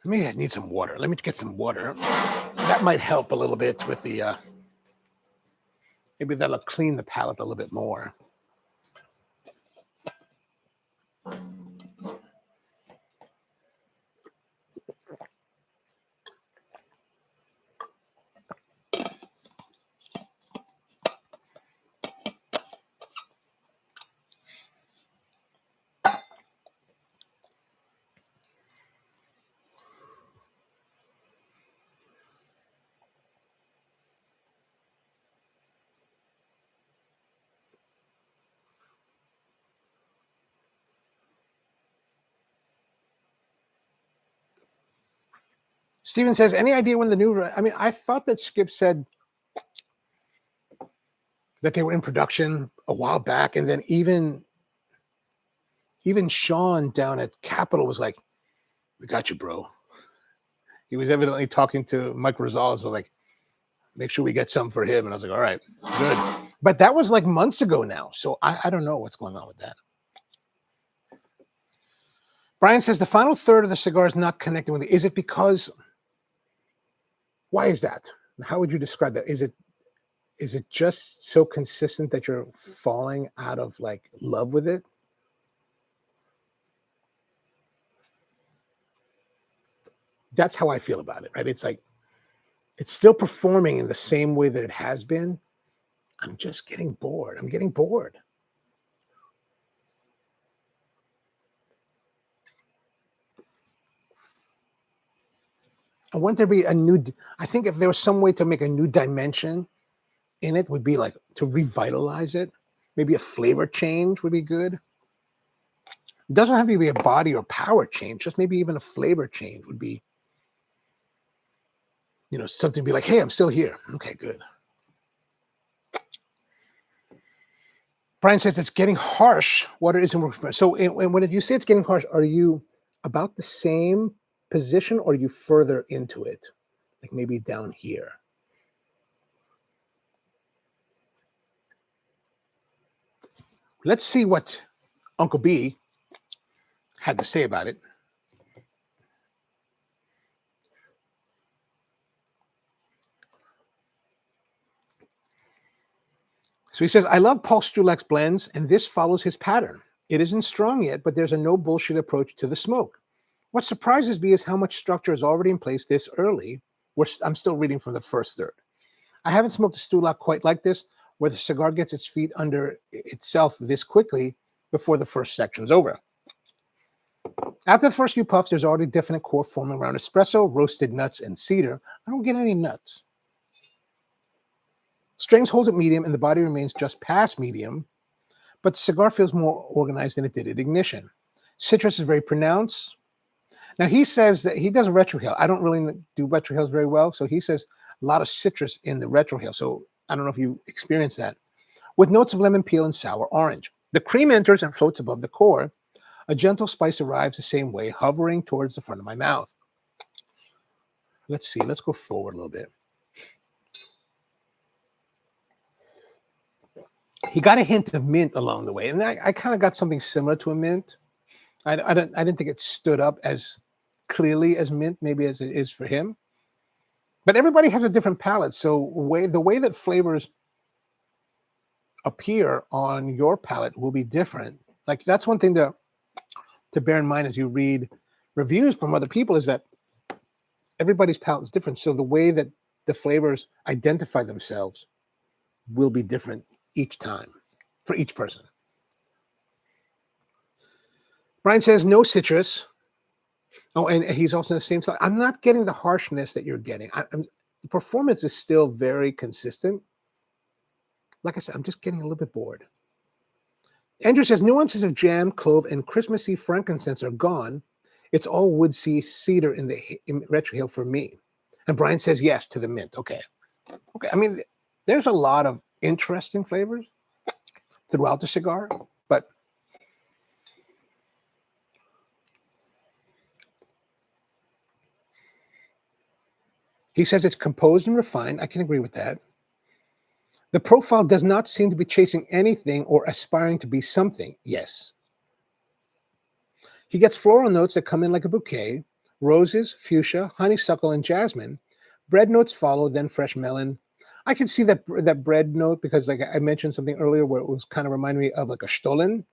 Maybe I need some water. Let me get some water. That might help a little bit with the, maybe that'll clean the palate a little bit more. Steven says, any idea when the new, I mean, I thought that Skip said that they were in production a while back. And then even Sean down at Capitol was like, we got you, bro. He was evidently talking to Mike Rosales, was like, make sure we get some for him. And I was like, all right, good. But that was like months ago now. So I don't know what's going on with that. Brian says the final third of the cigar is not connecting with it. Is it because, why is that? How would you describe that? Is it just so consistent that you're falling out of like love with it? That's how I feel about it, right? It's like it's still performing in the same way that it has been. I'm just getting bored. I'm getting bored. I want there to be a new. I think if there was some way to make a new dimension in it, would be like to revitalize it. Maybe a flavor change would be good. It doesn't have to be a body or power change. Just maybe even a flavor change would be, something to be like, hey, I'm still here. Okay, good. Brian says it's getting harsh. Water isn't working. So when you say it's getting harsh, are you about the same position or are you further into it? Like maybe down here. Let's see what Uncle B had to say about it. So he says, I love Paul Stulac's blends, and this follows his pattern. It isn't strong yet, but there's a no bullshit approach to the smoke. What surprises me is how much structure is already in place this early. I'm still reading from the first third. I haven't smoked a Stulac quite like this, where the cigar gets its feet under itself this quickly before the first section's over. After the first few puffs, there's already definite core forming around espresso, roasted nuts, and cedar. I don't get any nuts. Strings holds at medium, and the body remains just past medium, but the cigar feels more organized than it did at ignition. Citrus is very pronounced. Now, he says that he does a retrohale. I don't really do retrohales very well, so he says a lot of citrus in the retrohale. So I don't know if you experience that. With notes of lemon peel and sour orange. The cream enters and floats above the core. A gentle spice arrives the same way, hovering towards the front of my mouth. Let's see. Let's go forward a little bit. He got a hint of mint along the way, and I kind of got something similar to a mint. I didn't think it stood up as clearly as mint, maybe as it is for him. But everybody has a different palate, so the way that flavors appear on your palate will be different. Like that's one thing to bear in mind as you read reviews from other people is that everybody's palate is different. So the way that the flavors identify themselves will be different each time for each person. Brian says no citrus. Oh, and he's also the same thought. I'm not getting the harshness that you're getting. The performance is still very consistent. Like I said, I'm just getting a little bit bored. Andrew says nuances of jam, clove, and Christmassy frankincense are gone. It's all woodsy cedar in retrohale for me. And Brian says yes to the mint. Okay. I mean, there's a lot of interesting flavors throughout the cigar, but he says it's composed and refined. I can agree with that. The profile does not seem to be chasing anything or aspiring to be something. Yes. He gets floral notes that come in like a bouquet: roses, fuchsia, honeysuckle, and jasmine. Bread notes follow, then fresh melon. I can see that bread note because, like I mentioned something earlier, where it was kind of reminding me of like a Stollen.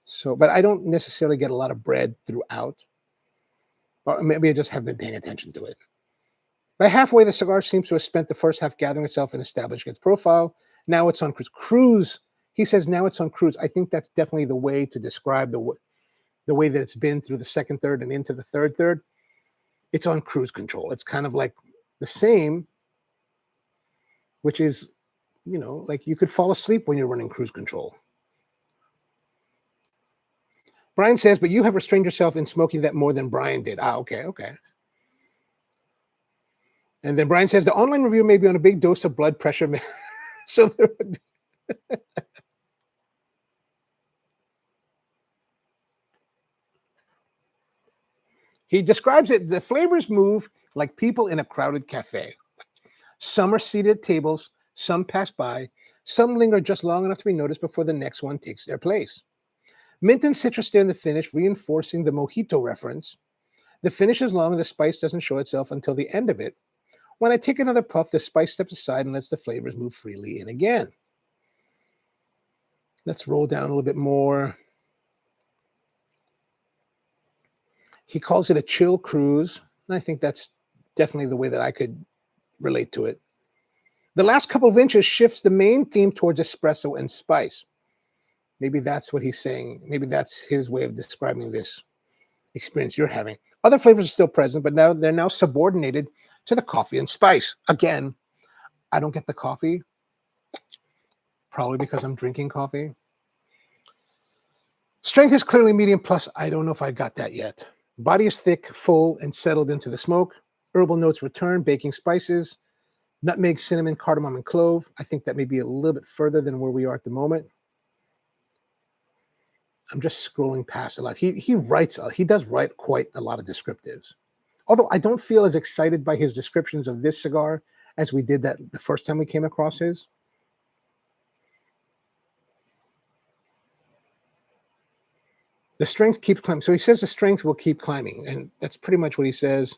So, but I don't necessarily get a lot of bread throughout, or maybe I just haven't been paying attention to it. By halfway, the cigar seems to have spent the first half gathering itself and establishing its profile. Now it's on cruise. He says now it's on cruise. I think that's definitely the way to describe the way that it's been through the second third and into the third third. It's on cruise control. It's kind of like the same, which is, like you could fall asleep when you're running cruise control. Brian says, but you have restrained yourself in smoking that more than Brian did. Okay. And then Brian says the online review may be on a big dose of blood pressure. So there would be. He describes it, the flavors move like people in a crowded cafe. Some are seated at tables, some pass by, some linger just long enough to be noticed before the next one takes their place. Mint and citrus stay in the finish, reinforcing the mojito reference. The finish is long and the spice doesn't show itself until the end of it. When I take another puff, the spice steps aside and lets the flavors move freely in again. Let's roll down a little bit more. He calls it a chill cruise. And I think that's definitely the way that I could relate to it. The last couple of inches shifts the main theme towards espresso and spice. Maybe that's what he's saying. Maybe that's his way of describing this experience you're having. Other flavors are still present, but now they're subordinated to the coffee and spice. Again, I don't get the coffee, probably because I'm drinking coffee. Strength is clearly medium plus. I don't know if I got that yet. Body is thick, full, and settled into the smoke. Herbal notes return, baking spices, nutmeg, cinnamon, cardamom, and clove. I think that may be a little bit further than where we are at the moment. I'm just scrolling past a lot. He does write quite a lot of descriptives. Although I don't feel as excited by his descriptions of this cigar as we did that the first time we came across his. The strength keeps climbing. So he says the strength will keep climbing, and that's pretty much what he says.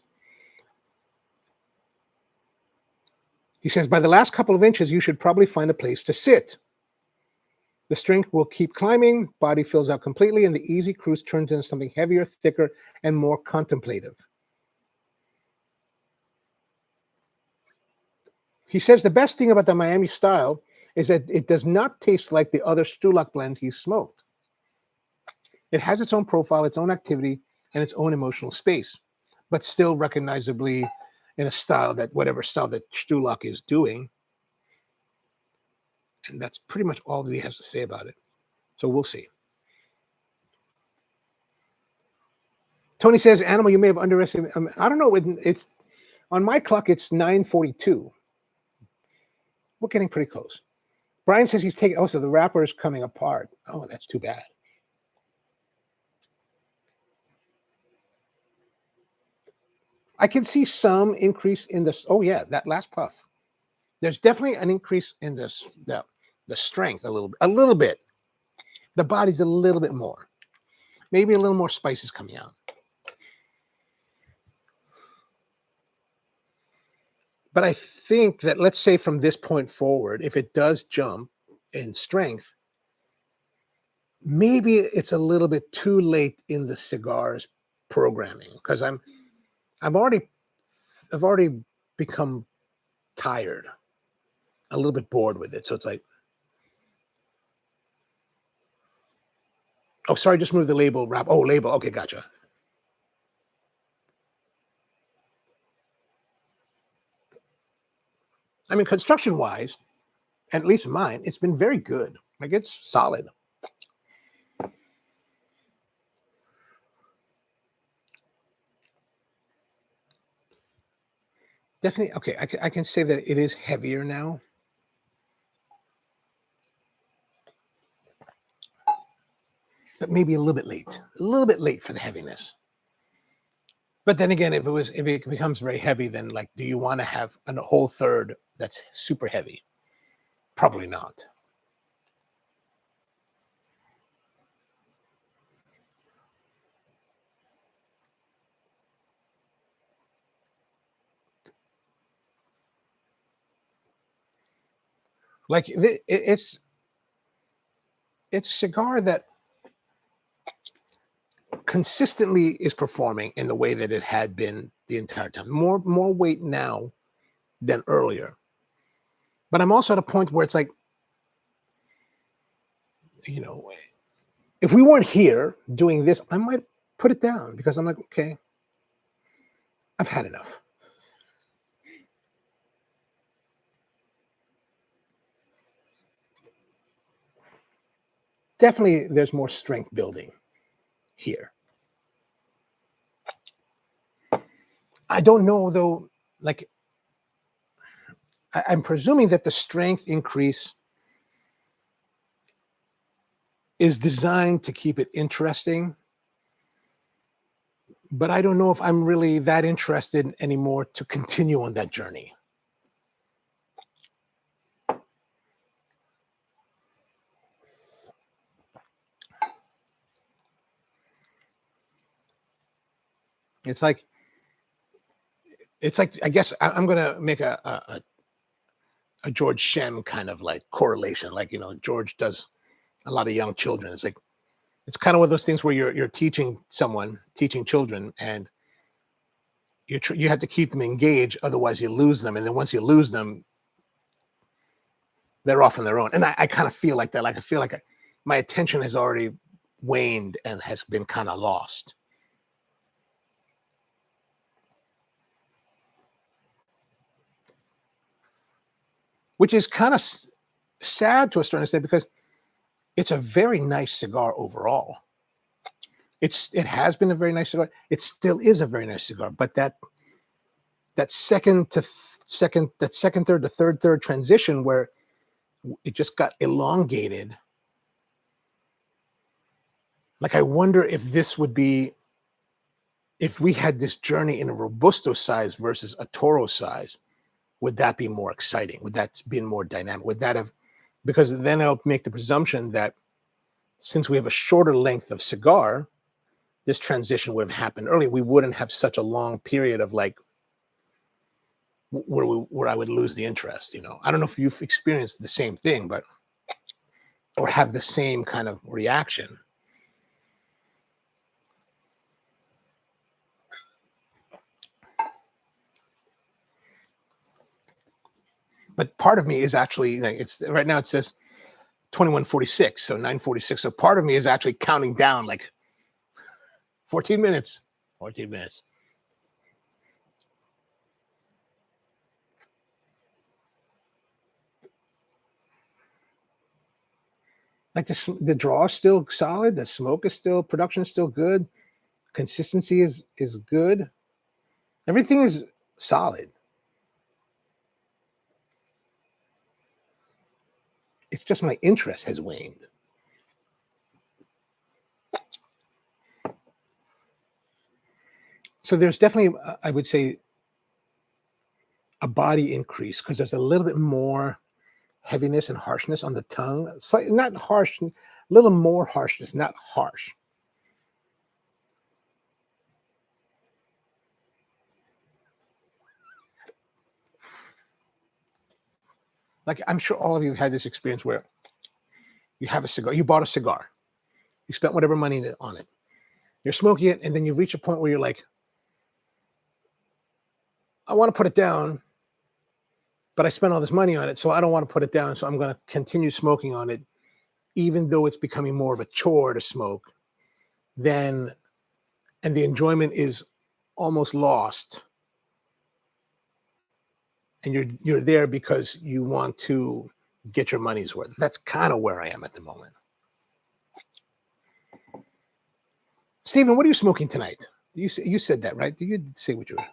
He says, by the last couple of inches, you should probably find a place to sit. The strength will keep climbing, body fills out completely, and the easy cruise turns into something heavier, thicker, and more contemplative. He says the best thing about the Miami Style is that it does not taste like the other Stulac blends he's smoked. It has its own profile, its own activity, and its own emotional space, but still recognizably in a style that whatever style that Stulac is doing. And that's pretty much all that he has to say about it. So we'll see. Tony says, Animal, you may have underestimated. I don't know. It's on my clock, it's 9:42. We're getting pretty close. Brian says he's taking, so the wrapper is coming apart. Oh, that's too bad. I can see some increase in this. Oh, yeah, that last puff. There's definitely an increase in this, the strength a little bit. The body's a little bit more. Maybe a little more spices coming out. But I think that, let's say from this point forward, if it does jump in strength, maybe it's a little bit too late in the cigars programming, because I've already become tired, a little bit bored with it. So it's like, oh, sorry, just move the label wrap. Oh, label. Okay, gotcha. I mean, construction-wise, at least mine, it's been very good. Like, it's solid. Definitely, okay, I can say that it is heavier now. But maybe a little bit late for the heaviness. But then again, if it becomes very heavy, then like, do you want to have a whole third that's super heavy? Probably not. Like it's a cigar that consistently is performing in the way that it had been the entire time. More weight now than earlier. But I'm also at a point where it's like, you know, if we weren't here doing this, I might put it down, because I'm like, okay, I've had enough. Definitely, there's more strength building here. I don't know, though, like, I'm presuming that the strength increase is designed to keep it interesting, but I don't know if I'm really that interested anymore to continue on that journey. It's like, It's like, I guess I'm gonna make a George Shen kind of like correlation. Like, you know, George does a lot of young children. It's like it's kind of one of those things where you're teaching children, and you have to keep them engaged, otherwise you lose them. And then once you lose them, they're off on their own. And I kind of feel like that. Like I feel like my attention has already waned and has been kind of lost. Which is kind of sad to a certain extent, because it's a very nice cigar overall. It has been a very nice cigar. It still is a very nice cigar, but that second, third to third transition where it just got elongated. Like, I wonder if this would be, if we had this journey in a Robusto size versus a Toro size, would that be more exciting? Would that be more dynamic? Would that have, because then I'll make the presumption that since we have a shorter length of cigar, this transition would have happened early. We wouldn't have such a long period of like where I would lose the interest. You know, I don't know if you've experienced the same thing, but or have the same kind of reaction. But part of me is actually like, it's right now it says 21:46, so 9:46. So part of me is actually counting down like 14 minutes. 14 minutes. Like the draw is still solid, the smoke is still, production is still good, consistency is good. Everything is solid. It's just my interest has waned. So there's definitely, I would say, a body increase, because there's a little bit more heaviness and harshness on the tongue. Slightly, not harsh, a little more harshness, not harsh. Like, I'm sure all of you have had this experience where you have a cigar, you bought a cigar, you spent whatever money on it, you're smoking it, and then you reach a point where you're like, I want to put it down, but I spent all this money on it, so I don't want to put it down. So I'm going to continue smoking on it, even though it's becoming more of a chore to smoke. Then, and the enjoyment is almost lost. And you're there because you want to get your money's worth. That's kind of where I am at the moment. Stephen, what are you smoking tonight? You said that, right? You did say what you were.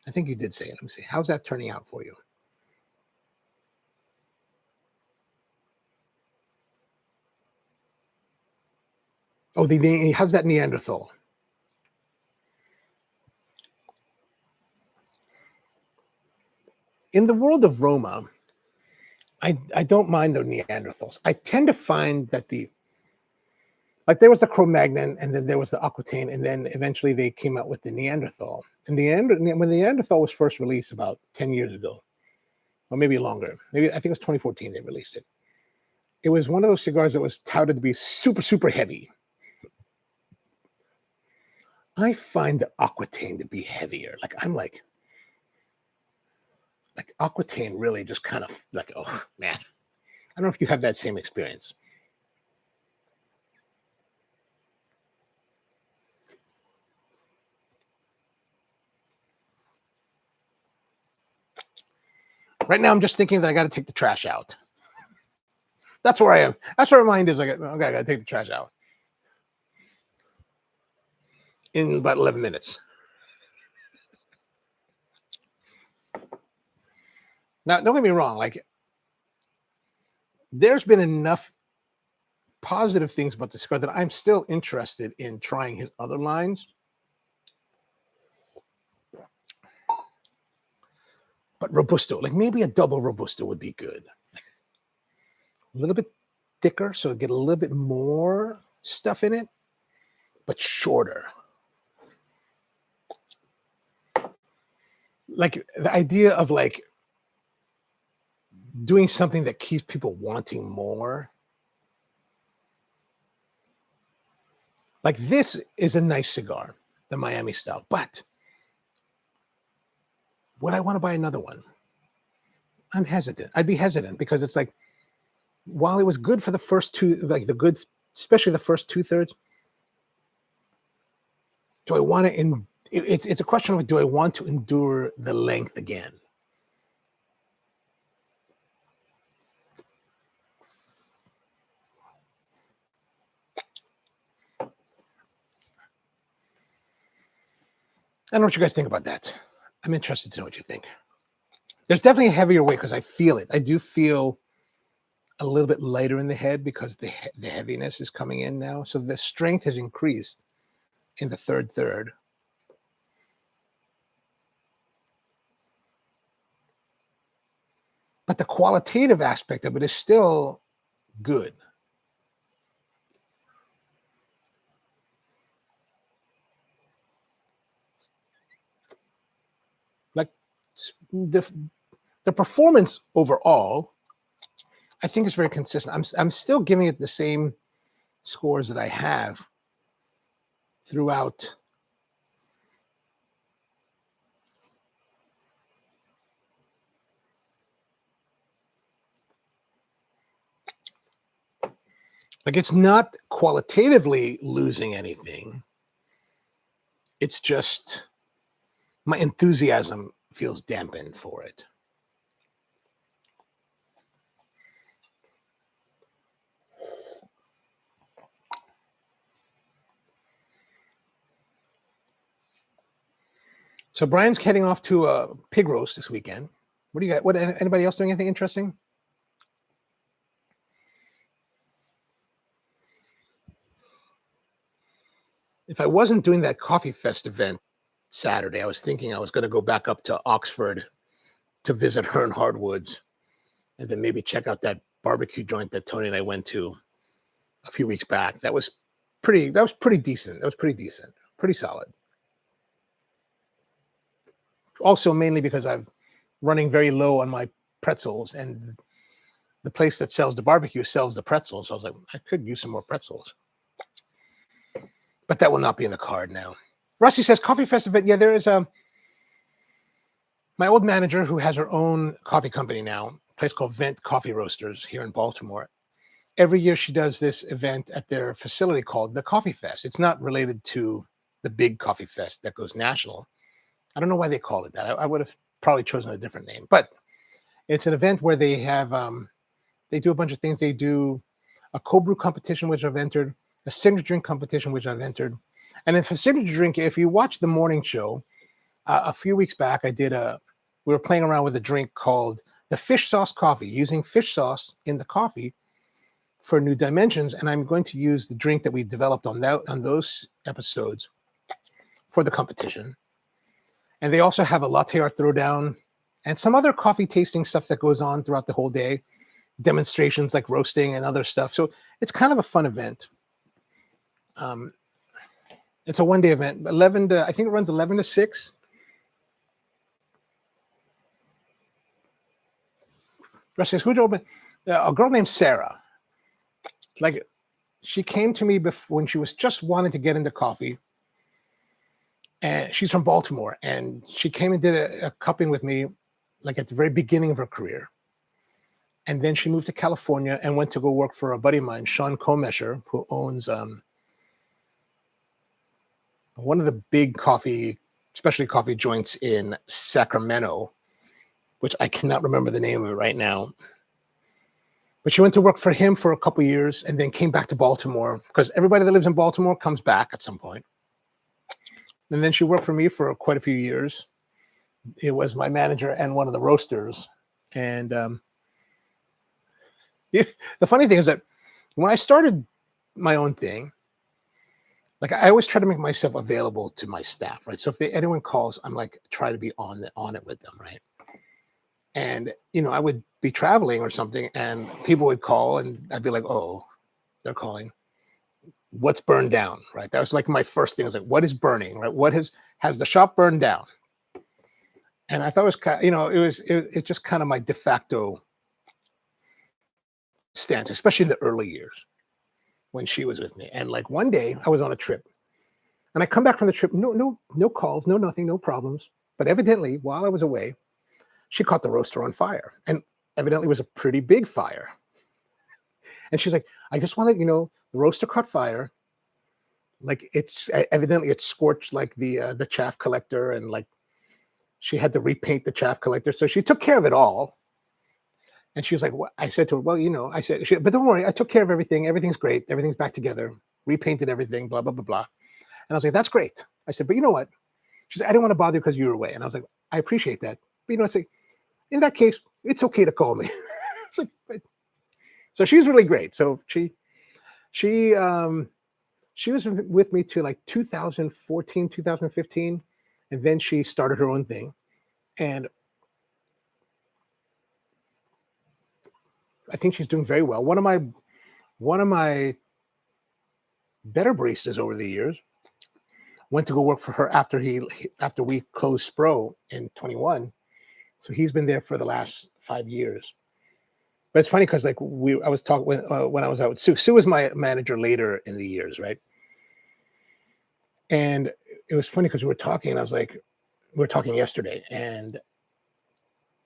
I think you did say it. Let me see. How's that turning out for you? Oh, how's that Neanderthal? In the world of Roma, I don't mind the Neanderthals. I tend to find that like there was the Cro-Magnon, and then there was the Aquitaine, and then eventually they came out with the Neanderthal. And when the Neanderthal was first released about 10 years ago, or maybe longer, maybe I think it was 2014 they released it. It was one of those cigars that was touted to be super, super heavy. I find the Aquitaine to be heavier. Like I'm like Aquitaine really just kind of like, oh man. I don't know if you have that same experience. Right now, I'm just thinking that I got to take the trash out. That's where I am. That's where my mind is. Like, okay, I got to take the trash out in about 11 minutes. Now, don't get me wrong. Like, there's been enough positive things about the cigar that I'm still interested in trying his other lines. But Robusto, like maybe a double Robusto would be good. A little bit thicker, so get a little bit more stuff in it, but shorter. like the idea of like doing something that keeps people wanting more. Like this is a nice cigar, the Miami Style, but would I want to buy another one? I'm hesitant. I'd be hesitant because it's like, while it was good for the first two, like the good, especially the first 2/3, do I want to, it's a question of, do I want to endure the length again? I don't know what you guys think about that. I'm interested to know what you think. There's definitely a heavier weight because I feel it. I do feel a little bit lighter in the head because the heaviness is coming in now. So the strength has increased in the third. But the qualitative aspect of it is still good. Like the performance overall, I think is very consistent. I'm still giving it the same scores that I have throughout. Like it's not qualitatively losing anything. It's just my enthusiasm feels dampened for it. So Brian's heading off to a pig roast this weekend. What do you got? What, anybody else doing anything interesting? If I wasn't doing that Coffee Fest event Saturday, I was thinking I was going to go back up to Oxford to visit Hearn Hardwoods and then maybe check out that barbecue joint that Tony and I went to a few weeks back. That was pretty decent. Pretty solid. Also, mainly because I'm running very low on my pretzels, and the place that sells the barbecue sells the pretzels. So I was like, I could use some more pretzels. But that will not be in the card now. Rusty says, Coffee Fest event. Yeah, there is my old manager who has her own coffee company now, a place called Vent Coffee Roasters here in Baltimore. Every year she does this event at their facility called the Coffee Fest. It's not related to the big Coffee Fest that goes national. I don't know why they call it that. I would have probably chosen a different name, but it's an event where they have they do a bunch of things. They do a cold brew competition, which I've entered, a signature drink competition, which I've entered, and then for signature drink, if you watch the morning show, a few weeks back, we were playing around with a drink called the fish sauce coffee, using fish sauce in the coffee for new dimensions. And I'm going to use the drink that we developed on those episodes for the competition. And they also have a latte art throwdown and some other coffee tasting stuff that goes on throughout the whole day, demonstrations like roasting and other stuff. So it's kind of a fun event. It's a one-day event, I think it runs 11 to 6. Russ says, who'd open? A girl named Sarah. Like, she came to me when she was just wanting to get into coffee. And she's from Baltimore. And she came and did a cupping with me, like at the very beginning of her career. And then she moved to California and went to go work for a buddy of mine, Sean Comesher, who owns one of the big specialty coffee joints in Sacramento, which I cannot remember the name of it right now. But she went to work for him for a couple of years and then came back to Baltimore because everybody that lives in Baltimore comes back at some point. And then she worked for me for quite a few years. It was my manager and one of the roasters. And the funny thing is that when I started my own thing, like I always try to make myself available to my staff, right? So if anyone calls, I'm like, try to be on it with them, right? And, I would be traveling or something and people would call and I'd be like, oh, they're calling. What's burned down, right? That was like my first thing. I was like, what is burning, right? Has the shop burned down? And I thought it was kind, it's just kind of my de facto stance, especially in the early years when she was with me. And like one day I was on a trip and I come back from the trip, no calls, no nothing, no problems. But evidently, while I was away, she caught the roaster on fire, and evidently it was a pretty big fire. And she's like, I just want to let you know, the roaster caught fire. Like it's evidently it scorched like the chaff collector, and like she had to repaint the chaff collector. So she took care of it all. And she was like, "What?" I said to her, "Well, I said, but don't worry, I took care of everything. Everything's great. Everything's back together. Repainted everything. Blah blah blah blah." And I was like, "That's great." I said, "But you know what?" She said, "I didn't want to bother you because you were away." And I was like, "I appreciate that. But it's like, in that case, it's okay to call me." It's like, so she's really great. So she was with me to like 2014, 2015, and then she started her own thing. And I think she's doing very well. One of my better baristas over the years went to go work for her after we closed Spro in 21. So he's been there for the last 5 years. But it's funny because like I was talking when I was out with Sue. Sue was my manager later in the years, right? And it was funny because we were talking, and I was like, we were talking yesterday, and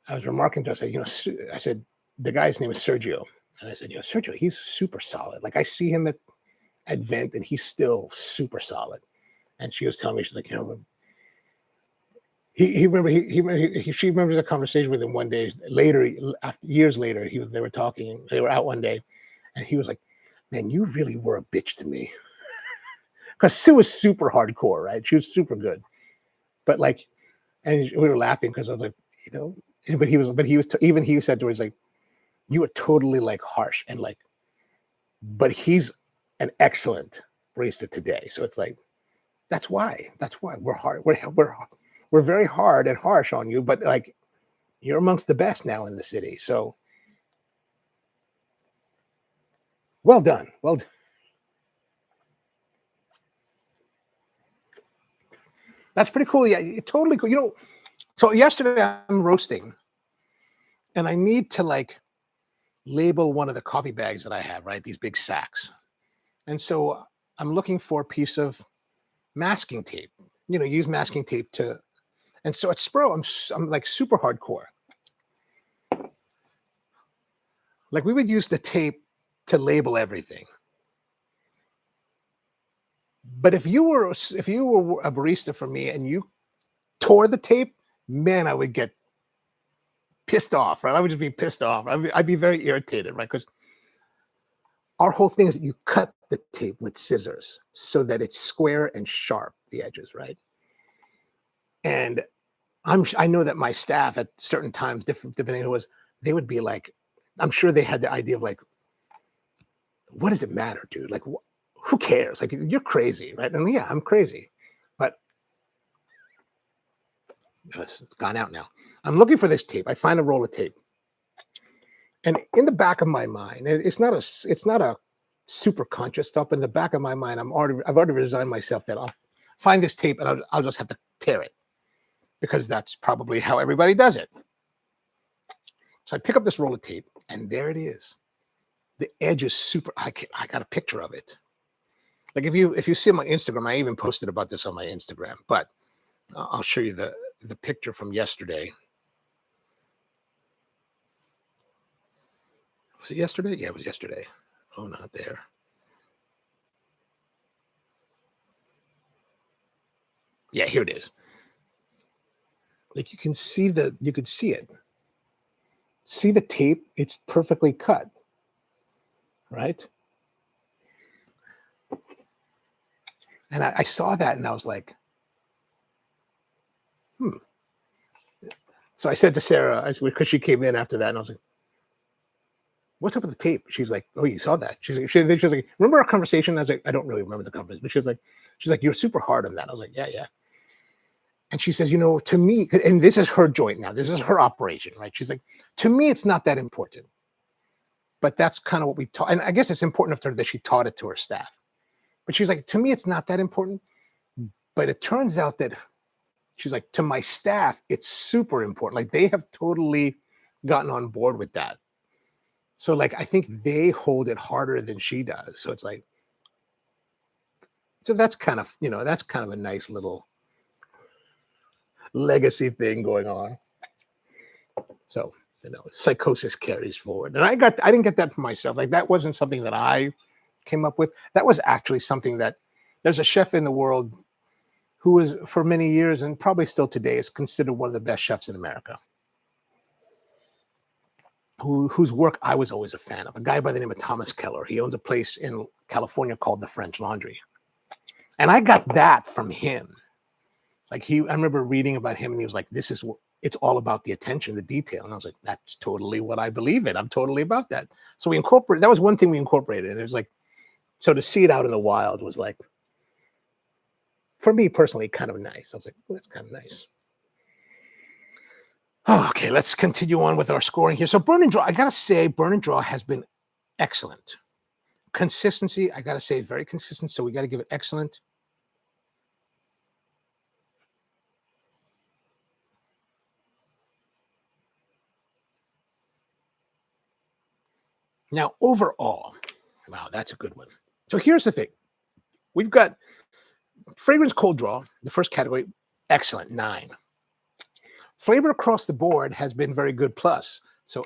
I was remarking to her, I said, I said, the guy's name is Sergio. And I said, Sergio, he's super solid. Like I see him at Vent and he's still super solid. And she was telling me, she's like, she remembers a conversation with him one day later, after years later, they were talking, they were out one day, and he was like, man, you really were a bitch to me. Because Sue was super hardcore, right? She was super good. But like, and we were laughing because I was like, but even he said to her, he's like, you are totally like harsh and like, but he's an excellent barista today. So it's like, that's why we're hard. We're very hard and harsh on you, but like you're amongst the best now in the city. So well done. Well done. That's pretty cool. Yeah, totally cool. So yesterday I'm roasting and I need to like label one of the coffee bags that I have, right? These big sacks. And so I'm looking for a piece of masking tape, use masking tape to, and so at Spro, I'm like super hardcore. Like we would use the tape to label everything. But if you were a barista for me and you tore the tape, man, I would get pissed off, right? I would just be pissed off. I'd be very irritated, right? Because our whole thing is that you cut the tape with scissors so that it's square and sharp, the edges, right? And I know that my staff at certain times, depending on who it was, they would be like, I'm sure they had the idea of like, what does it matter, dude? Like, who cares? Like, you're crazy, right? And yeah, I'm crazy, but it's gone out now. I'm looking for this tape. I find a roll of tape, and in the back of my mind, it's not a super conscious stuff. But in the back of my mind, I've already resigned myself that I'll find this tape and I'll just have to tear it because that's probably how everybody does it. So I pick up this roll of tape, and there it is. The edge is super. I got a picture of it. Like if you see my Instagram, I even posted about this on my Instagram. But I'll show you the picture from yesterday. Was it yesterday? Yeah, it was yesterday. Oh, not there. Yeah, here it is. Like you could see it. See the tape? It's perfectly cut, right? And I saw that and I was like, So I said to Sarah, because she came in after that, and I was like, what's up with the tape? She's like, oh, you saw that? She was like, remember our conversation? I was like, I don't really remember the conversation. But she's like, you're super hard on that. I was like, yeah. And she says, to me, and this is her joint now, this is her operation, right? She's like, to me, it's not that important. But that's kind of what we taught. And I guess it's important to her that she taught it to her staff. But she's like, to me, it's not that important. But it turns out that she's like, to my staff, it's super important. Like they have totally gotten on board with that. So like, I think they hold it harder than she does. So it's like, so that's kind of, that's kind of a nice little legacy thing going on. So, psychosis carries forward. And I didn't get that for myself. Like that wasn't something that I came up with. That was actually something that there's a chef in the world who is for many years and probably still today is considered one of the best chefs in America. Whose work I was always a fan of, a guy by the name of Thomas Keller. He owns a place in California called the French Laundry. And I got that from him. Like I remember reading about him and he was like, it's all about the attention, the detail. And I was like, that's totally what I believe in. I'm totally about that. So that was one thing we incorporated. And it was like, so to see it out in the wild was like, for me personally, kind of nice. I was like, oh, that's kind of nice. Okay, let's continue on with our scoring here. So burn and draw, I gotta say, burn and draw has been excellent. Consistency, I gotta say, very consistent. So we gotta give it excellent. Now, overall, wow, that's a good one. So here's the thing. We've got fragrance cold draw, the first category, excellent, 9. Flavor across the board has been very good plus, so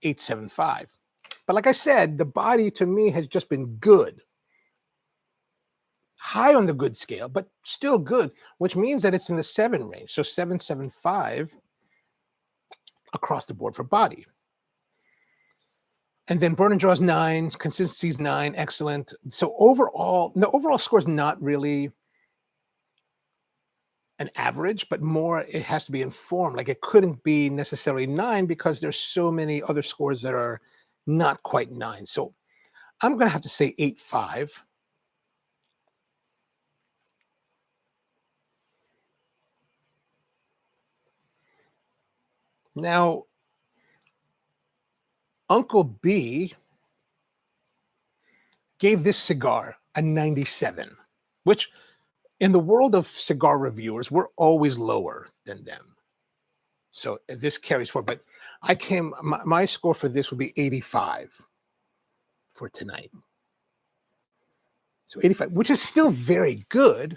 8.75. But like I said, the body to me has just been good. High on the good scale, but still good, which means that it's in the 7 range. So 7.75 across the board for body. And then burn and draw is 9, consistency is 9, excellent. So overall, the overall score is not really an average, but more it has to be informed. Like it couldn't be necessarily 9 because there's so many other scores that are not quite 9. So I'm going to have to say 8.5. Now, Uncle B gave this cigar a 97, which in the world of cigar reviewers, we're always lower than them. So this carries forward. But my score for this would be 85 for tonight. So 85, which is still very good,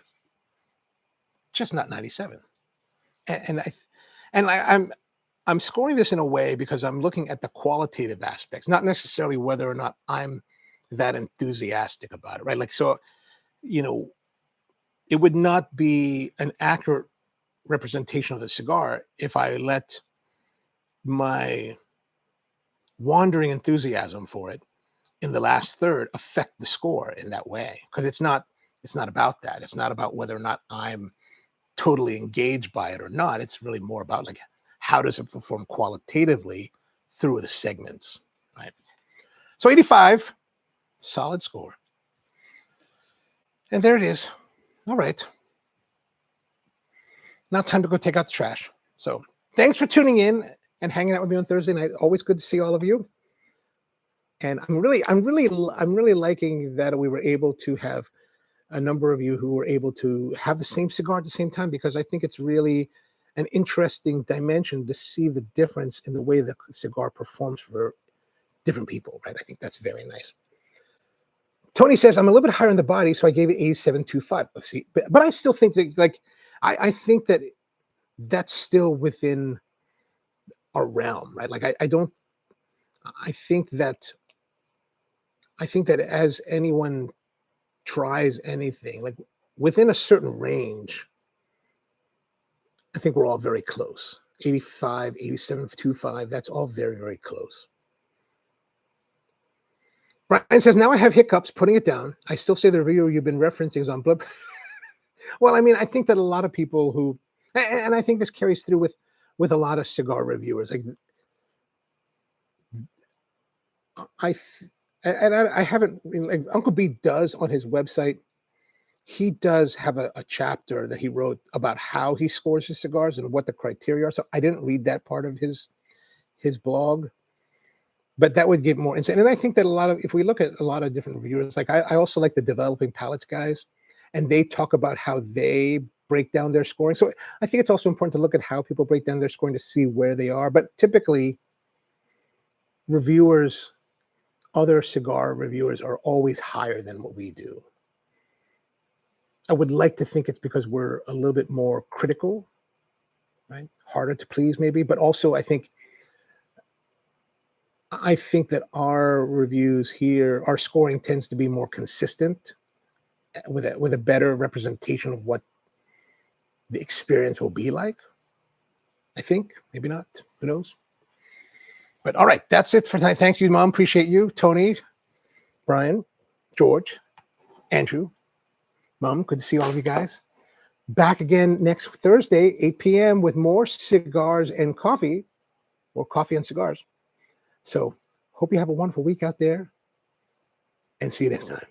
just not 97. I'm scoring this in a way because I'm looking at the qualitative aspects, not necessarily whether or not I'm that enthusiastic about it, right? Like, so, it would not be an accurate representation of the cigar if I let my wandering enthusiasm for it in the last third affect the score in that way. Because it's not about that. It's not about whether or not I'm totally engaged by it or not. It's really more about like, how does it perform qualitatively through the segments, right? So 85, solid score. And there it is. All right. Now time to go take out the trash. So thanks for tuning in and hanging out with me on Thursday night. Always good to see all of you. And I'm really liking that we were able to have a number of you who were able to have the same cigar at the same time, because I think it's really an interesting dimension to see the difference in the way the cigar performs for different people, right? I think that's very nice. Tony says, I'm a little bit higher on the body, so I gave it 87.25. See, but I still think that, like, I think that that's still within our realm, right? Like, I think that as anyone tries anything, like within a certain range, I think we're all very close. 85, 87.25, that's all very, very close. Brian says, now I have hiccups putting it down. I still say the review you've been referencing is on blood. Well, I mean, I think that a lot of people who, and I think this carries through with a lot of cigar reviewers. Like, I haven't, like Uncle B does on his website, he does have a chapter that he wrote about how he scores his cigars and what the criteria are. So I didn't read that part of his blog, but that would give more insight. And I think that if we look at a lot of different reviewers, like I also like the Developing Palates guys, and they talk about how they break down their scoring. So I think it's also important to look at how people break down their scoring to see where they are. But typically, reviewers, other cigar reviewers, are always higher than what we do. I would like to think it's because we're a little bit more critical, right? Harder to please, maybe. But also, I think that our reviews here, our scoring tends to be more consistent with a better representation of what the experience will be like. I think, maybe not, who knows? But all right, that's it for tonight. Thank you, Mom. Appreciate you. Tony, Brian, George, Andrew, Mom, good to see all of you guys. Back again next Thursday, 8 p.m. with more cigars and coffee, or coffee and cigars. So hope you have a wonderful week out there, and see you next time.